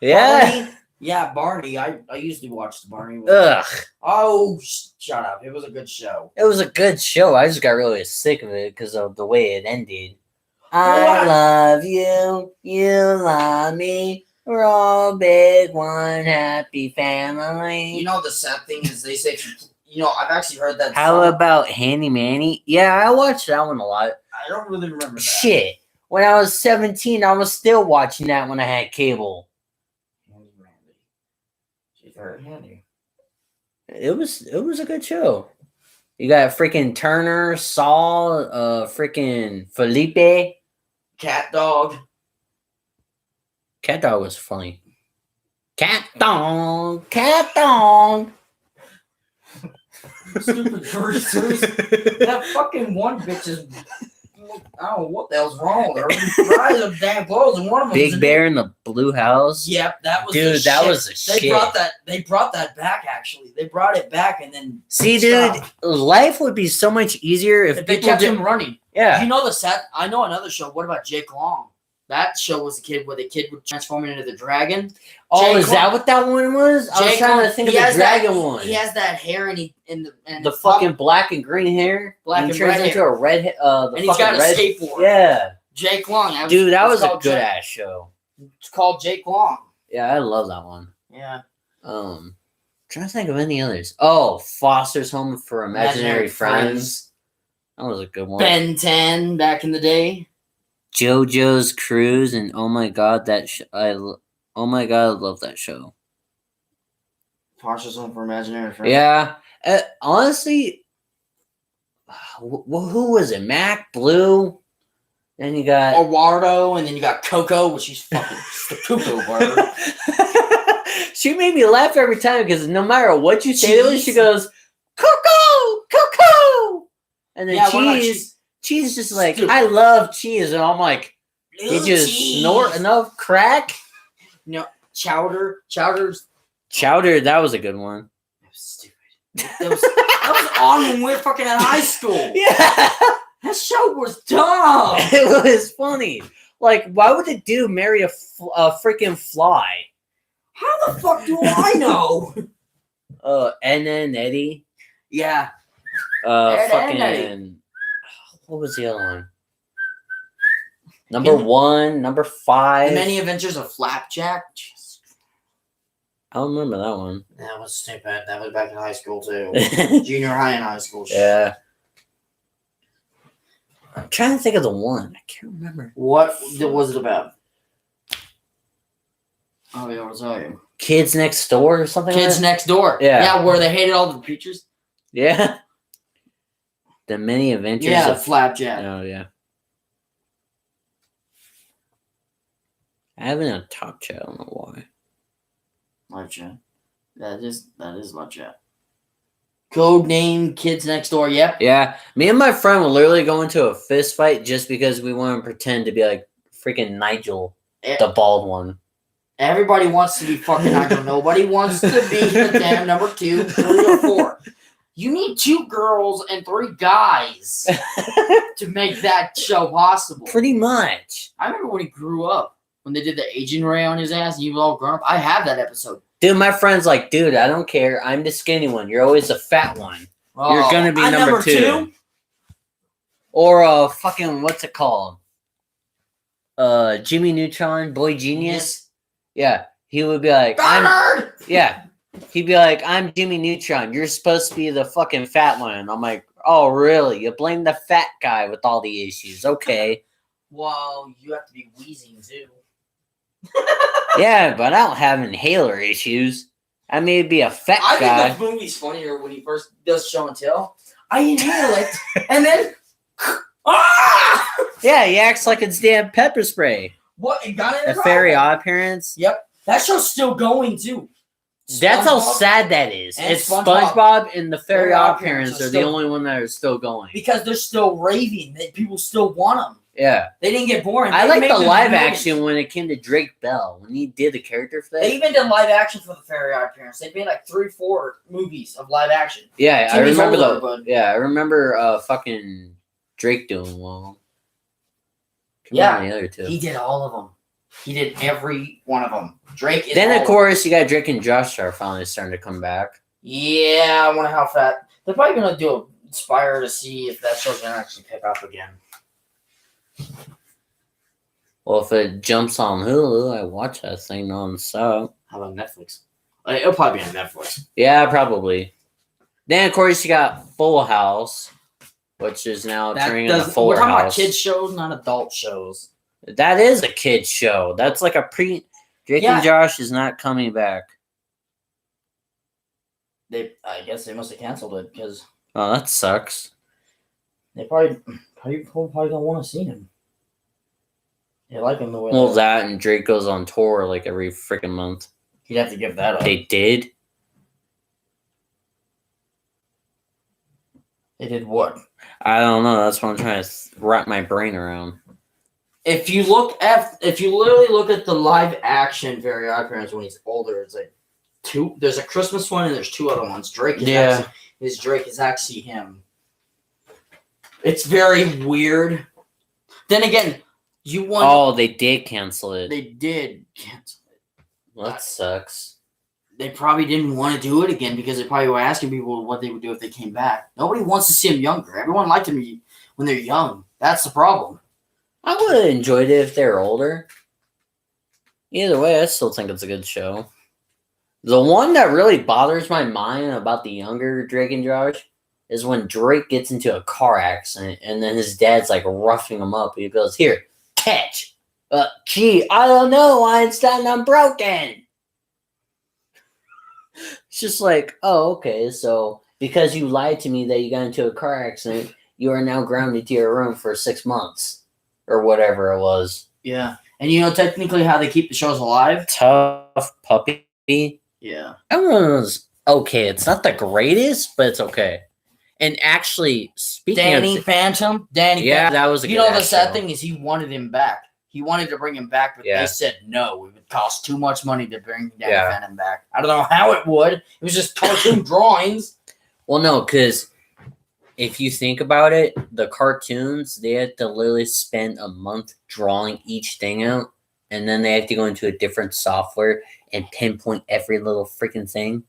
Yeah. Barney? Yeah, Barney. I usually watch the Barney. Ugh. Oh, shut up. It was a good show. It was a good show. I just got really sick of it because of the way it ended. I love you. You love me. We're all big, one happy family. You know, the sad thing is they say, you know, I've actually heard that. How about Handy Manny? Yeah, I watched that one a lot. I don't really remember that. Shit. When I was 17, I was still watching that when I had cable. She's very handy. It was a good show. You got freaking Turner, Saul, freaking Felipe. Cat Dog. Cat Dog was funny. Cat Dog. Stupid producers. That fucking one bitch is... I don't know what the hell's wrong with her. Rise of damn clothes, and one of them. Big Bear in the Blue House. Yep, that was. Dude, that was the shit. They brought that back. Actually, they brought it back, and then. See, dude, life would be so much easier if they people kept him running. Yeah. You know the set. I know another show. What about Jake Long? That show was a kid where the kid would transform into the dragon. Oh, is that what that one was? I was trying to think of the dragon one. He has that hair and the fucking black and green hair. Black and turns red into hair. a red. And he's got a skateboard. Yeah. Jake Long. Dude, that was a good ass show. It's called Jake Long. Yeah, I love that one. Yeah. Trying to think of any others. Oh, Foster's Home for Imaginary Friends. That was a good one. Ben 10 back in the day. JoJo's Cruise and oh my god, I love that show. Foster's Home for Imaginary Friends. Yeah, honestly, who was it? Mac, Blue, then you got Eduardo, and then you got Coco, which she's fucking the cuckoo bird. She made me laugh every time because no matter what you say to her, she goes, Coco, Coco, and then Cheese is just like, I love cheese. And I'm like, did you snort enough crack? No, Chowder, that was a good one. That was stupid. That was on when we were fucking in high school. Yeah. That show was dumb. It was funny. Like, why would the dude marry a freaking fly? How the fuck do I know? And then Eddie. Yeah. Fucking... What was the other one? Number 1, number 5. The Many Adventures of Flapjack. Jesus. I don't remember that one. That was stupid. That was back in high school too. Junior high and high school. Yeah. I'm trying to think of the one. I can't remember. What was it about? I'll be able to tell you. Kids Next Door or something Kids like that? Next Door. Yeah, where they hated all the preachers. Yeah. The Many Adventures of Flapjack. Oh, yeah. I haven't a top chat. I don't know why. Live chat. That is live chat. Code name Kids Next Door. Yep. Yeah. Me and my friend will literally go into a fist fight just because we want to pretend to be like freaking Nigel, the bald one. Everybody wants to be fucking Nigel. Nobody wants to be the damn number 2, 3, or 4. You need 2 girls and 3 guys to make that show possible. Pretty much. I remember when he grew up, when they did the Agent Ray on his ass and he was all grown up. I have that episode. Dude, my friend's like, dude, I don't care. I'm the skinny one. You're always the fat one. Oh, you're going to be number 2. Or fucking, what's it called? Jimmy Neutron, Boy Genius. Yeah. He would be like, he'd be like, I'm Jimmy Neutron. You're supposed to be the fucking fat one. I'm like, oh, really? You blame the fat guy with all the issues. Okay. Well, you have to be wheezing, too. Yeah, but I don't have inhaler issues. I may be a fat guy. I think the movie's funnier when he first does show and tell. I inhale it, and then... Yeah, he acts like it's damn pepper spray. What? It got it. A Fairy Odd Parents. Yep. That show's still going, too. That's how sad that is. It's SpongeBob and the Fairy Odd Parents are the only one that are still going. Because they're still raving. People still want them. Yeah. They didn't get boring. I like the live action when it came to Drake Bell. When he did the character for that. They even did live action for the Fairy Odd Parents. They made like 3-4 movies of live action. Yeah, I remember fucking Drake doing well. Yeah. The other 2. He did all of them. He did every one of them. Drake is Then, of course, you got Drake and Josh are finally starting to come back. Yeah, I wonder how fat. They're probably going to do a Inspire to see if that show's going to actually pick up again. Well, if it jumps on Hulu, I watch that thing non-stop. How about Netflix? It'll probably be on Netflix. Yeah, probably. Then, of course, you got Full House, which is now turning into Full House. We're talking about kids shows, not adult shows. That is a kid's show. That's like a Drake and Josh is not coming back. I guess they must have canceled it because... Oh, that sucks. They probably don't want to see him. They like him the way... Well, that and Drake goes on tour like every freaking month. He'd have to give that up. They did? They did what? I don't know. That's what I'm trying to wrap my brain around. If you literally look at the live action Fairy Odd Parents when he's older, it's like 2. There's a Christmas one and there's 2 other ones. Drake is actually him. It's very weird. Then again, You want? Oh, they did cancel it. They did cancel it. Well, that sucks. They probably didn't want to do it again because they probably were asking people what they would do if they came back. Nobody wants to see him younger. Everyone liked him when they're young. That's the problem. I would have enjoyed it if they were older. Either way, I still think it's a good show. The one that really bothers my mind about the younger Drake and Josh is when Drake gets into a car accident and then his dad's like roughing him up. He goes, "Here, catch. Gee, I don't know, Einstein, I'm broken." It's just like, oh, okay, so because you lied to me that you got into a car accident, you are now grounded to your room for 6 months or whatever it was. Yeah. And you know technically how they keep the shows alive? Tough puppy. Yeah. That one was okay. It's not the greatest, but it's okay. And actually, speaking Danny of Phantom, that was a you good know the sad show. thing is he wanted him back. He wanted to bring him back, but Yeah. they said no. It would cost too much money to bring Danny Yeah. Phantom back. I don't know how it would. It was just cartoon drawings. Well, no, because if you think about it, the cartoons, they had to literally spend a month drawing each thing out, and then they have to go into a different software and pinpoint every little freaking thing.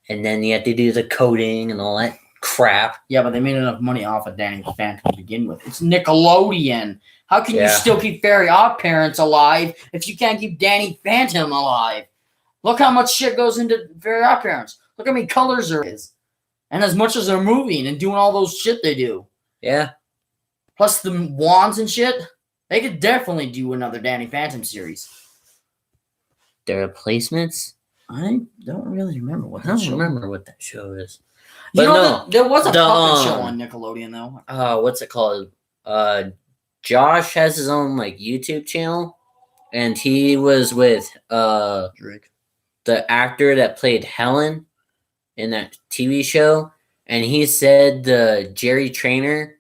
And then you have to do the coding and all that crap. Yeah, but they made enough money off of Danny Phantom to begin with. It's Nickelodeon. How can you still keep Fairy Odd Parents alive if you can't keep Danny Phantom alive? Look how much shit goes into Fairy Odd Parents. Look how many colors there is. And as much as they're moving and doing all those shit they do. Yeah. Plus the wands and shit. They could definitely do another Danny Phantom series. Their replacements? I don't really remember what I don't remember what that show is. You But know, no, there was a the, puppet show on Nickelodeon, though. What's it called? Josh has his own like YouTube channel, and he was with Drake. the actor that played Helen in that TV show, and he said the Jerry Trainer,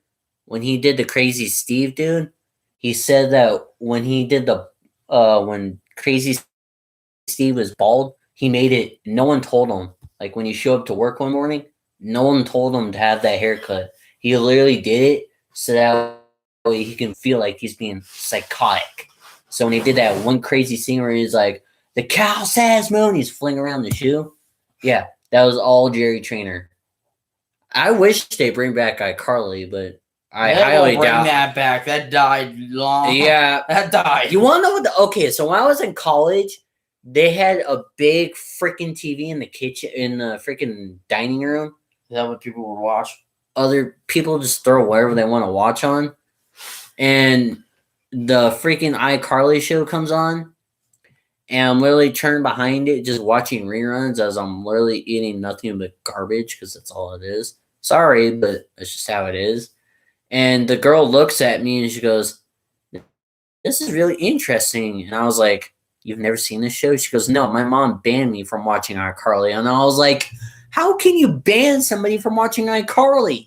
when he did the Crazy Steve dude, he said that when he did the when Crazy Steve was bald, he made it. No one told him. Like when you show up to work one morning, no one told him to have that haircut. He literally did it so that way he can feel like he's being psychotic. So when he did that one crazy scene where he's like, "The cow says moo," and he's flinging around the shoe. Yeah, that was all Jerry Trainer. I wish they bring back iCarly, but I highly doubt that back. That died long. Yeah, that died. You want to know what okay, so when I was in college, they had a big freaking TV in the kitchen, in the freaking dining room. Is that what people would watch? Other people just throw whatever they want to watch on. And the freaking iCarly show comes on. And I'm literally turned behind it, just watching reruns as I'm literally eating nothing but garbage because that's all it is. Sorry, but that's just how it is. And the girl looks at me and she goes, "This is really interesting." And I was like, "You've never seen this show?" She goes, "No, my mom banned me from watching iCarly." And I was like, how can you ban somebody from watching iCarly?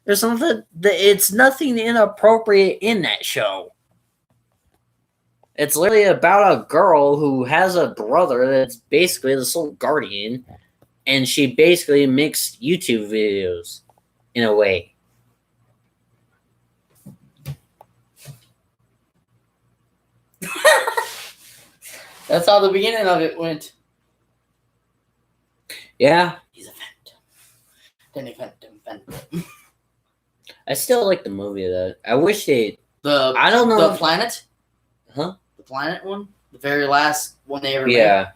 There's something it's nothing inappropriate in that show. It's literally about a girl who has a brother that's basically the sole guardian, and she basically makes YouTube videos in a way. That's how the beginning of it went. Yeah. He's a phantom. Danny Phantom. I still like the movie though. I wish they I don't know. The planet? Huh? The planet one? The very last one they ever made? Yeah.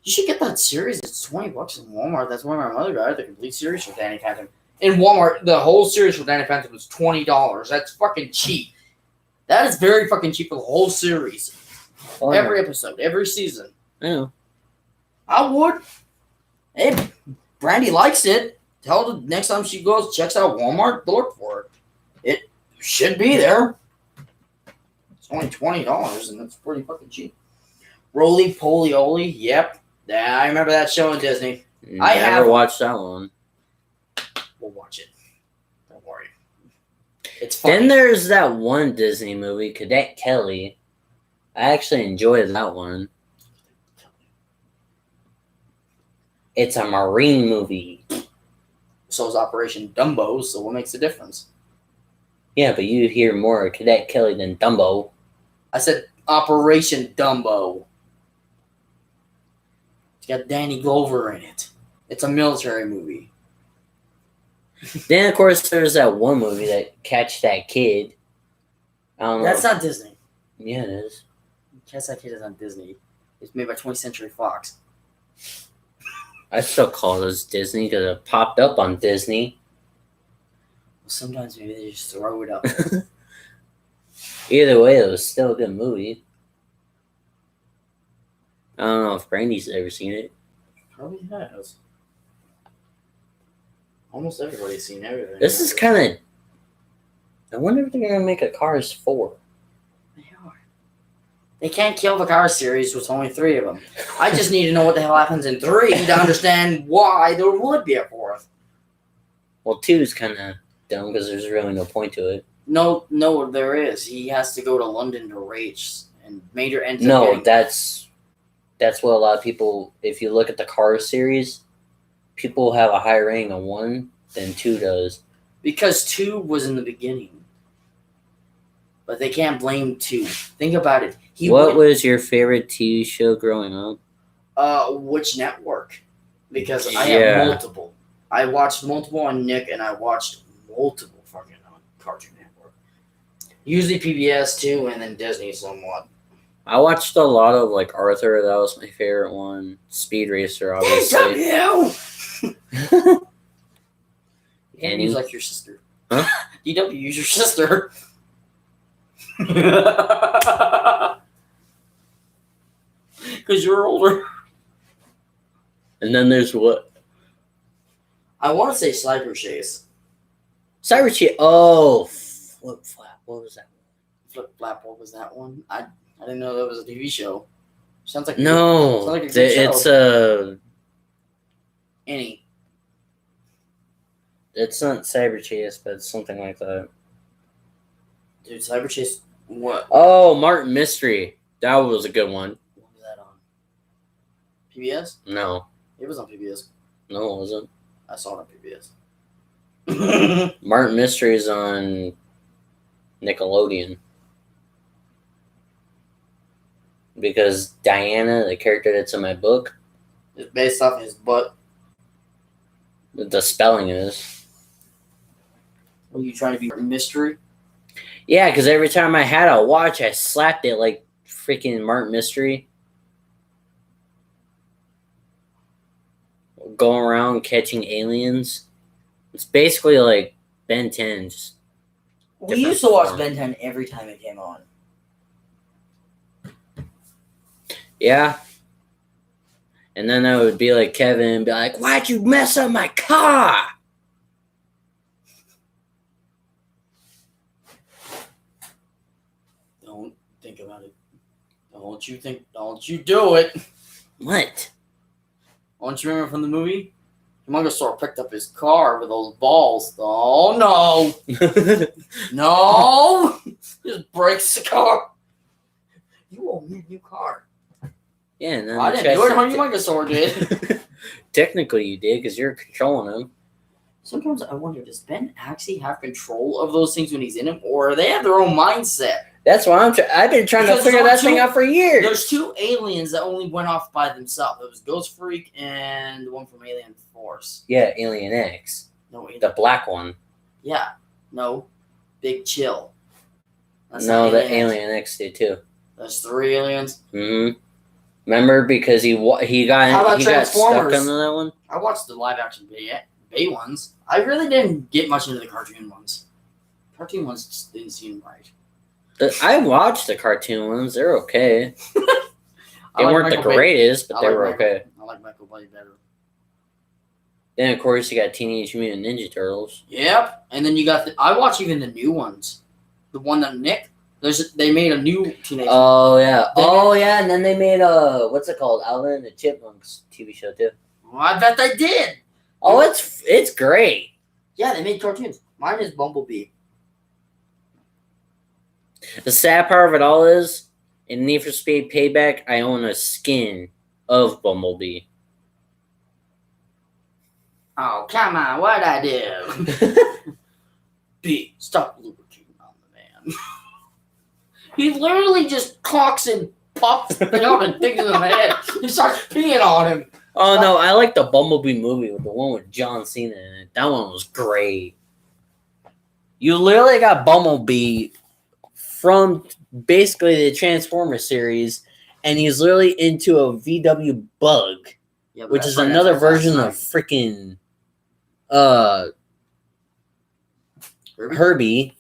You should get that series. It's $20 in Walmart. That's where my mother got it. The complete series for Danny Phantom. In Walmart, the whole series for Danny Phantom was $20. That's fucking cheap. That is very fucking cheap for the whole series. Every episode, every season. Yeah. I would. Hey, Brandy likes it. Tell her next time she goes, checks out Walmart, look for it. It should be there. It's only $20, and that's pretty fucking cheap. Roly Poly Oly, yep. Yeah, I remember that show on Disney. I never watched that one. We'll watch it. Don't worry. It's fun. Then there's that one Disney movie, Cadet Kelly. I actually enjoyed that one. It's a Marine movie. So is Operation Dumbo, so what makes the difference? Yeah, but you hear more Cadet Kelly than Dumbo. I said Operation Dumbo. It's got Danny Glover in it. It's a military movie. Then, of course, there's that one movie that Catch That Kid. I don't know. That's not Disney. Yeah, it is. Catch That Kid is on Disney. It's made by 20th Century Fox. I still call those Disney because it popped up on Disney. Well, sometimes maybe they just throw it up. Either way, it was still a good movie. I don't know if Brandy's ever seen it. Probably has. Almost everybody's seen everything. This is kind of... I wonder if they're going to make a Cars 4. They are. They can't kill the Cars series with only 3 of them. I just need to know what the hell happens in 3 to understand why there would be a 4th. Well, 2 is kind of dumb because there's really no point to it. No, there is. He has to go to London to race, and Mater ends up No, getting... that's what a lot of people... If you look at the Cars series, people have a higher rating on 1 than 2 does. Because 2 was in the beginning. But they can't blame 2. Think about it. What was your favorite TV show growing up? Which network? Because I have multiple. I watched multiple on Nick, and I watched multiple fucking on Cartoon Network. Usually PBS too, and then Disney somewhat. I watched a lot of like Arthur. That was my favorite one. Speed Racer, obviously. DW! Annie? He's like your sister. Huh? DW is your sister. Because you're older. And then there's what? I want to say Cyber Chase. Cyber Chase. Oh, Flip Flap. What was that? Flip Flap. What was that one? I didn't know that was a TV show. Sounds like no. Sounds like a good show. It's a. Annie. It's not Cyber Chase, but it's something like that. Dude, Cyber Chase. What? Oh, Martin Mystery. That was a good one. What was that on? PBS? No. It was on PBS. No, it wasn't. I saw it on PBS. Martin Mystery is on Nickelodeon. Because Diana, the character that's in my book, it's based off his butt. the spelling is. Are you trying to be a mystery? Yeah, because every time I had a watch, I slapped it like freaking Martin Mystery. Going around catching aliens. It's basically like Ben 10. We used to watch Ben 10 every time it came on. Yeah. And then I would be like Kevin and be like, why'd you mess up my car? Don't think about it. Don't you do it. What? Don't you remember from the movie? Humongousaur picked up his car with those balls. Oh no! No! Just breaks the car. You owe me a new car. Yeah, and then I didn't do it. Humongousaur did. Technically, you did because you're controlling him. Sometimes I wonder, does Ben actually have control of those things when he's in them, or they have their own mindset? That's why I've been trying to figure that thing out for years. There's 2 aliens that only went off by themselves. It was Ghost Freak and the one from Alien Force. Yeah, Alien X. No, The black one. Yeah. No. Big Chill. That's No, not the Alien X did too. There's 3 aliens. Mm-hmm. Remember because he got stuck under that one? I watched the live action Bay ones. I really didn't get much into the cartoon ones. Cartoon ones just didn't seem right. I watched the cartoon ones. They're okay. They like weren't the greatest, but they were okay. I like Michael Bay better. Then, of course, you got Teenage Mutant Ninja Turtles. Yep. And then you got I watch even the new ones. The one that Nick... They made a new Teenage... Oh, yeah. Yeah, and then they made what's it called? Alvin and the Chipmunks TV show, too. Well, I bet they did. Oh, it's great. Yeah, they made cartoons. Mine is Bumblebee. The sad part of it all is, in Need for Speed Payback, I own a skin of Bumblebee. Oh, come on. What'd I do? B, stop lubricating. He literally just cocks and pops it out and digs it in the head. He starts peeing on him. Oh no, I like the Bumblebee movie with the one with John Cena in it. That one was great. You literally got Bumblebee from basically the Transformers series, and he's literally into a VW Bug, Yeah, which is another version of freaking Herbie.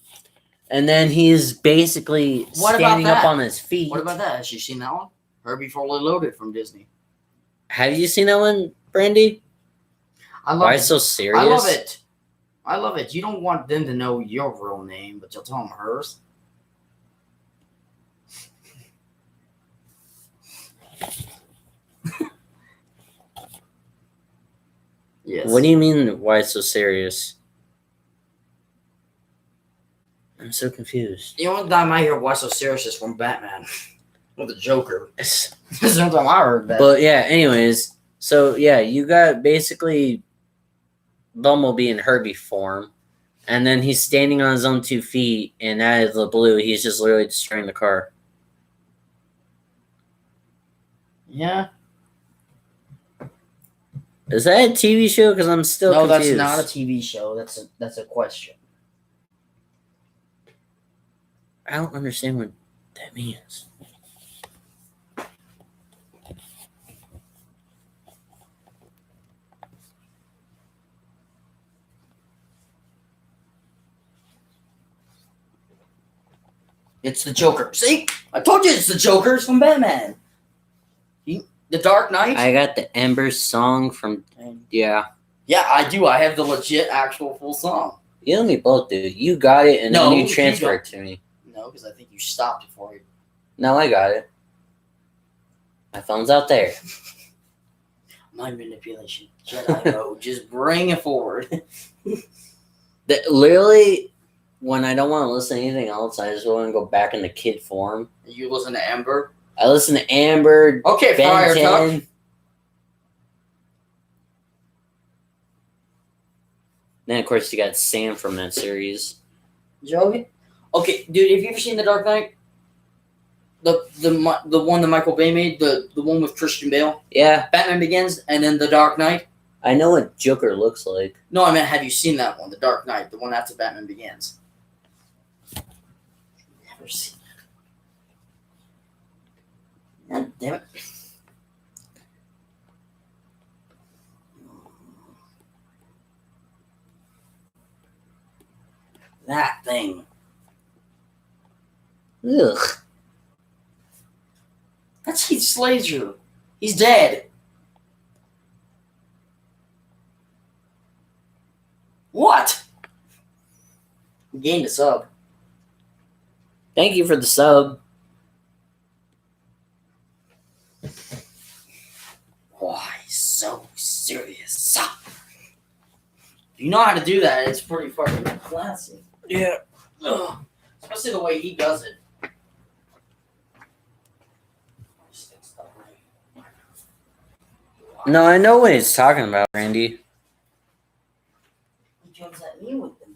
And then he's basically standing up on his feet. What about that? Has you seen that one? Herbie Fully Loaded from Disney. Have you seen that one, Brandy? I love Why it. so serious? I love it. I love it. You don't want them to know your real name, but you'll tell them hers. Yes. What do you mean, why so serious? I'm so confused. The only time I hear why so serious is from Batman. Or the Joker. That's the only time I heard that. But yeah, anyways. So yeah, you got basically Bumblebee in Herbie form. And then he's standing on his own 2 feet. And out of the blue, he's just literally destroying the car. Yeah. Is that a TV show? Because I'm still confused. No, that's not a TV show. That's a question. I don't understand what that means. It's the Joker. See? I told you it's the Joker. It's from Batman. The Dark Knight? I got the Ember song from... Yeah. Yeah, I do. I have the legit, actual full song. You and me both do. You got it, and then you transferred it to me. No, because I think you stopped it for it. No, I got it. My phone's out there. Mind manipulation. Jedi mode. Just bring it forward. Literally, when I don't want to listen to anything else, I just want to go back into kid form. You listen to Ember? I listen to Amber. Okay, Friar Tuck. Then, of course, you got Sam from that series. Joey? Okay, dude, have you ever seen The Dark Knight? The one that Michael Bay made? The one with Christian Bale? Yeah. Batman Begins, and then The Dark Knight? I know what Joker looks like. No, I mean, have you seen that one? The Dark Knight, the one after Batman Begins. Never seen it. God damn it. That thing. Ugh. That's Heath Ledger. He's dead. What? We gained a sub. Thank you for the sub. Why so serious? If you know how to do that, it's pretty fucking classy. Yeah. Ugh. Especially the way he does it. No, I know what he's talking about, Randy. He jumps at me with the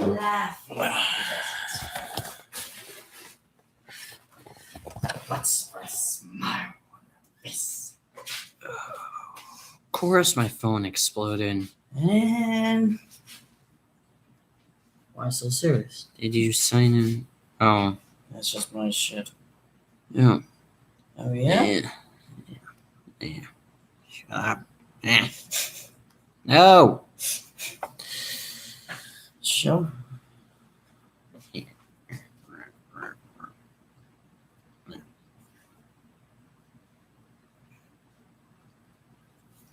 knife. Laughing. Let's smile on the face. Of course, my phone exploded. And why so serious? Did you sign in? Oh. That's just my shit. Yeah. Oh yeah? Yeah. Shut up. Yeah. No. Sure.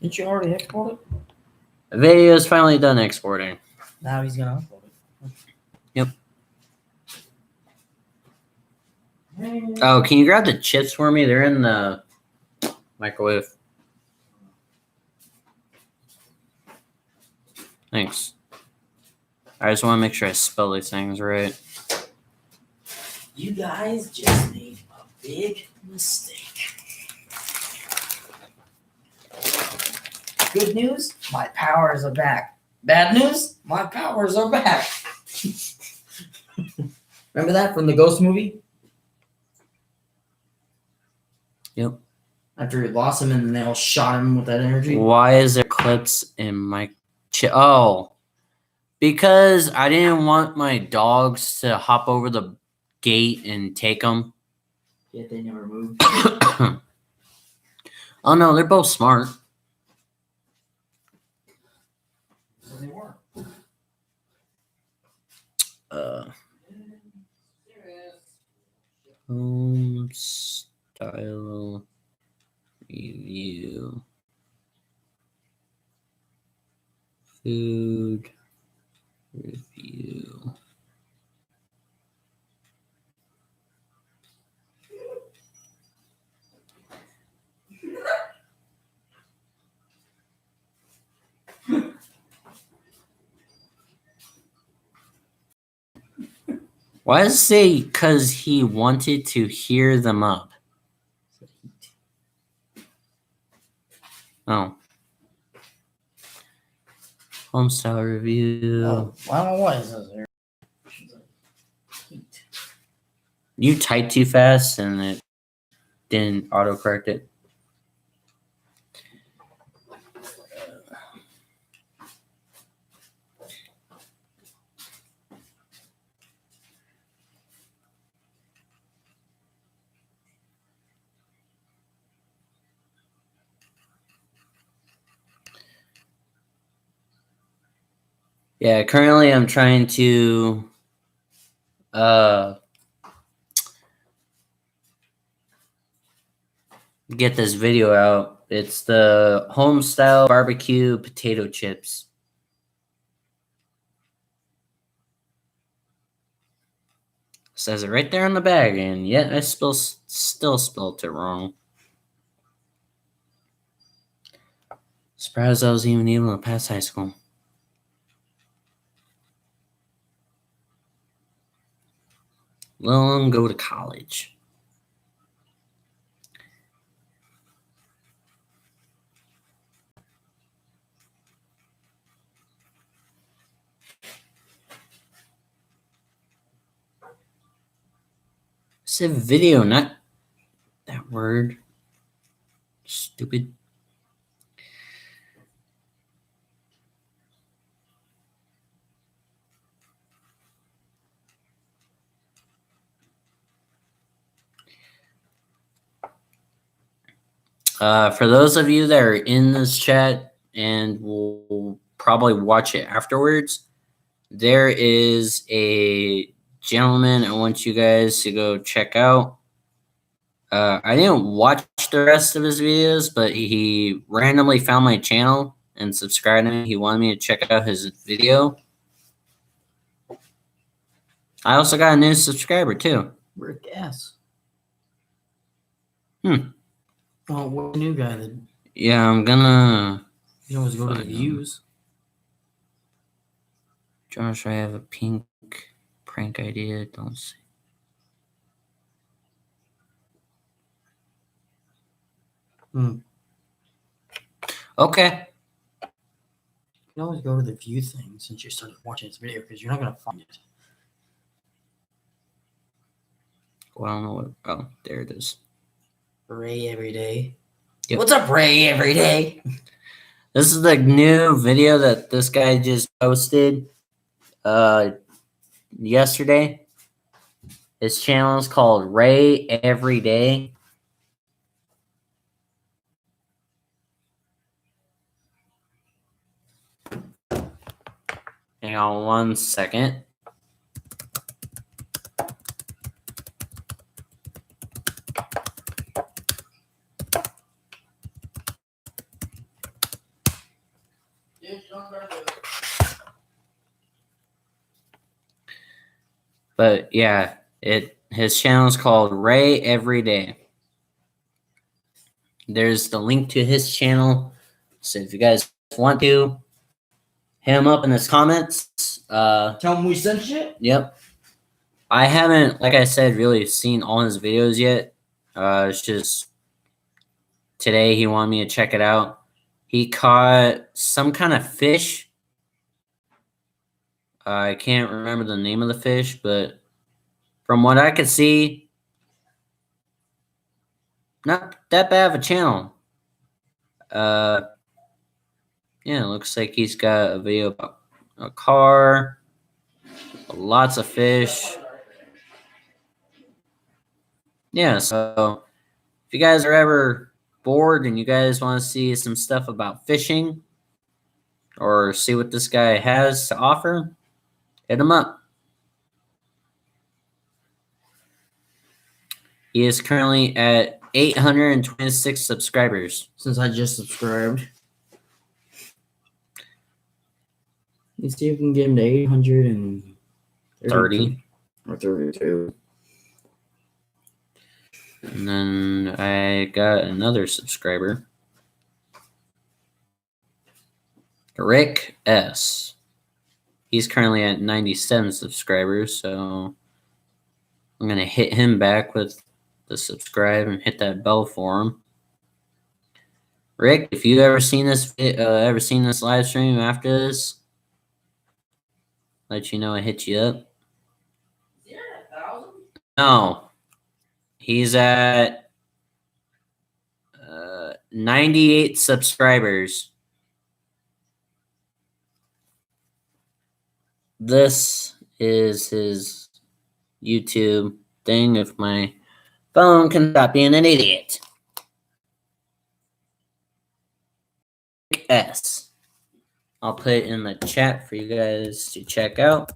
Didn't you already export it? The video is finally done exporting. Now he's gonna upload it. Yep. Oh, can you grab the chips for me? They're in the microwave. Thanks. I just want to make sure I spell these things right. You guys just made a big mistake. Good news, my powers are back. Bad news, my powers are back. Remember that from the Ghost movie? Yep. After he lost him and then they all shot him with that energy. Why is there clips in my oh, because I didn't want my dogs to hop over the gate and take them. Yet they never moved. Oh no, they're both smart. They were. Home style review. Food review. Why does it say because he wanted to hear them up? Oh. Homestyle review. Oh, I don't know what it says there. Heat. You typed too fast and it didn't autocorrect it. Yeah, currently I'm trying to get this video out. It's the homestyle barbecue potato chips. Says it right there on the bag, and yet I still spelled it wrong. Surprised I was even able to pass high school. Let alone go to college. I said video, not that word. Stupid. For those of you that are in this chat and will probably watch it afterwards, there is a gentleman I want you guys to go check out. I didn't watch the rest of his videos, but he randomly found my channel and subscribed to me. He wanted me to check out his video. I also got a new subscriber too. Rick S. Oh, what the new guy that yeah, I'm gonna. you always go to the views. Josh, I have a pink prank idea. Don't say. Okay. You can always go to the view thing since you started watching this video because you're not gonna find it. Well, I don't know what. Oh, there it is. Ray every day. Yep. What's up, Ray every day? This is the new video that this guy just posted yesterday. His channel is called Ray Every Day. Hang on one second. But yeah, his channel is called Ray Every Day. There's the link to his channel. So if you guys want to hit him up in his comments. Tell him we sent you. Yep. I haven't, like I said, really seen all his videos yet. It's just today he wanted me to check it out. He caught some kind of fish. I can't remember the name of the fish, but from what I could see, not that bad of a channel. Yeah, it looks like he's got a video about a car, lots of fish. Yeah, so if you guys are ever bored and you guys want to see some stuff about fishing or see what this guy has to offer, hit him up. He is currently at 826 subscribers. Since I just subscribed. Let's see if we can get him to 830 or 32. And then I got another subscriber, Rick S. He's currently at 97 subscribers, so I'm gonna hit him back with the subscribe and hit that bell for him. Rick, if you ever seen this live stream after this, let you know I hit you up. Is he at 1,000? No, he's at 98 subscribers. This is his YouTube thing. If my phone can stop being an idiot. S. I'll put it in the chat for you guys to check out.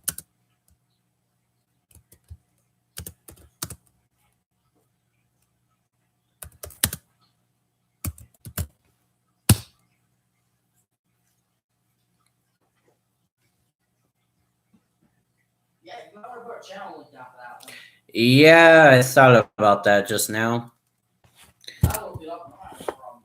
Yeah, you might want to put a channel link down for that one. Yeah, I thought about that just now. I looked it up. No problem.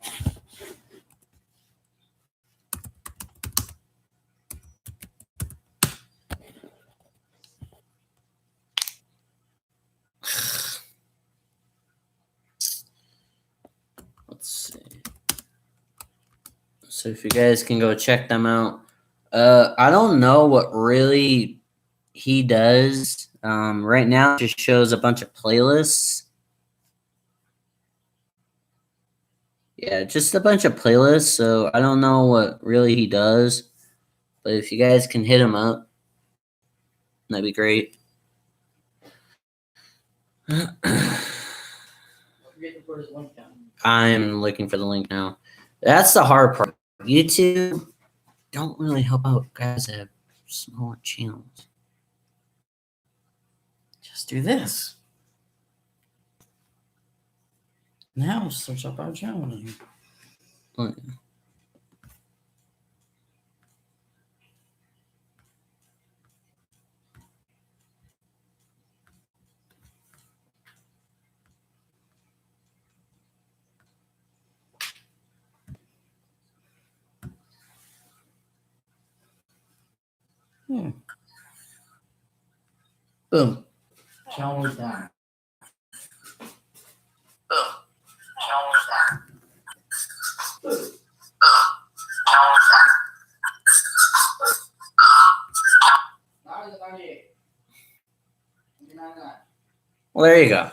Let's see. So if you guys can go check them out. I don't know what really he does. Right now it just shows a bunch of playlists. Yeah, just a bunch of playlists, so I don't know what really he does. But if you guys can hit him up, that'd be great. Don't forget to put his link down. I'm looking for the link now. That's the hard part. YouTube don't really help out guys that have smaller channels. Just do this. Now search up our channel name. Look. Boom. Channel link down. Well, there you go.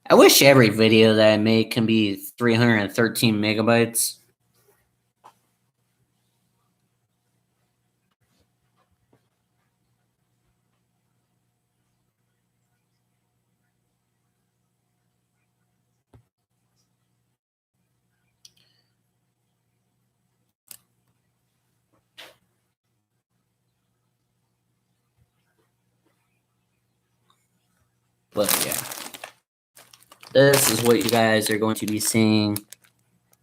I wish every video that I make can be 313 megabytes. But yeah, this is what you guys are going to be seeing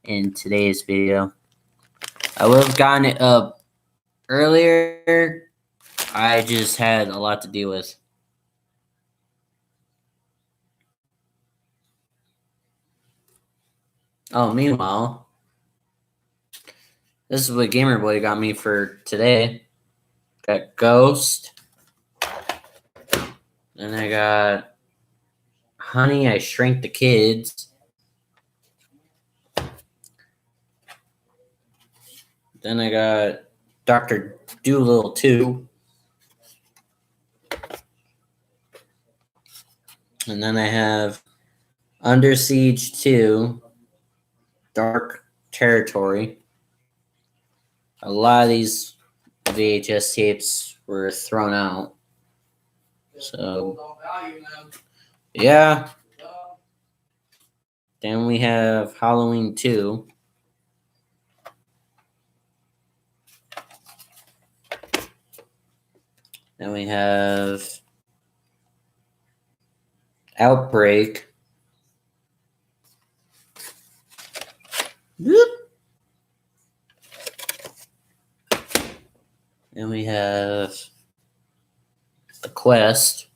in today's video. I would have gotten it up earlier. I just had a lot to deal with. Oh, meanwhile, this is what Gamer Boy got me for today. Got Ghost. Then I got Honey, I Shrank the Kids. Then Then I got Dr. Dolittle 2. And then I have Under Siege 2, Dark Territory. A lot of these VHS tapes were thrown out. So, yeah. Then we have Halloween 2. Then we have Outbreak. Whoop. Then we have The Quest.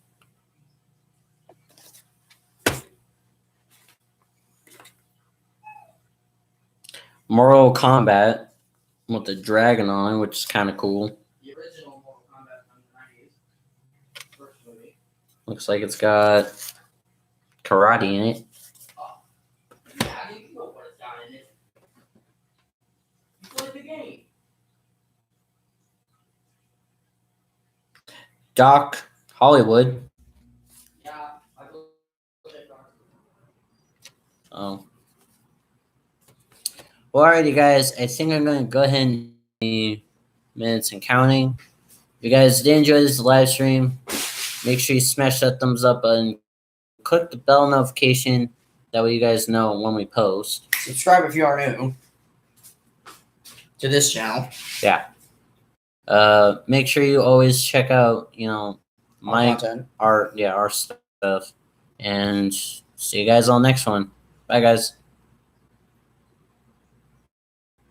Mortal Kombat with the dragon on it, which is kind of cool. The original Mortal Kombat from the 90s. First movie. Looks like it's got karate in it. Oh. Yeah, you know what it's got in it. You played the game. Doc Hollywood. Yeah, I played Doc. Oh. Well, alrighty, guys. I think I'm going to go ahead and minutes and counting. If you guys did enjoy this live stream, make sure you smash that thumbs up button. Click the bell notification. That way you guys know when we post. Subscribe if you are new to this channel. Yeah. Make sure you always check out, My content. our stuff. And see you guys on the next one. Bye, guys.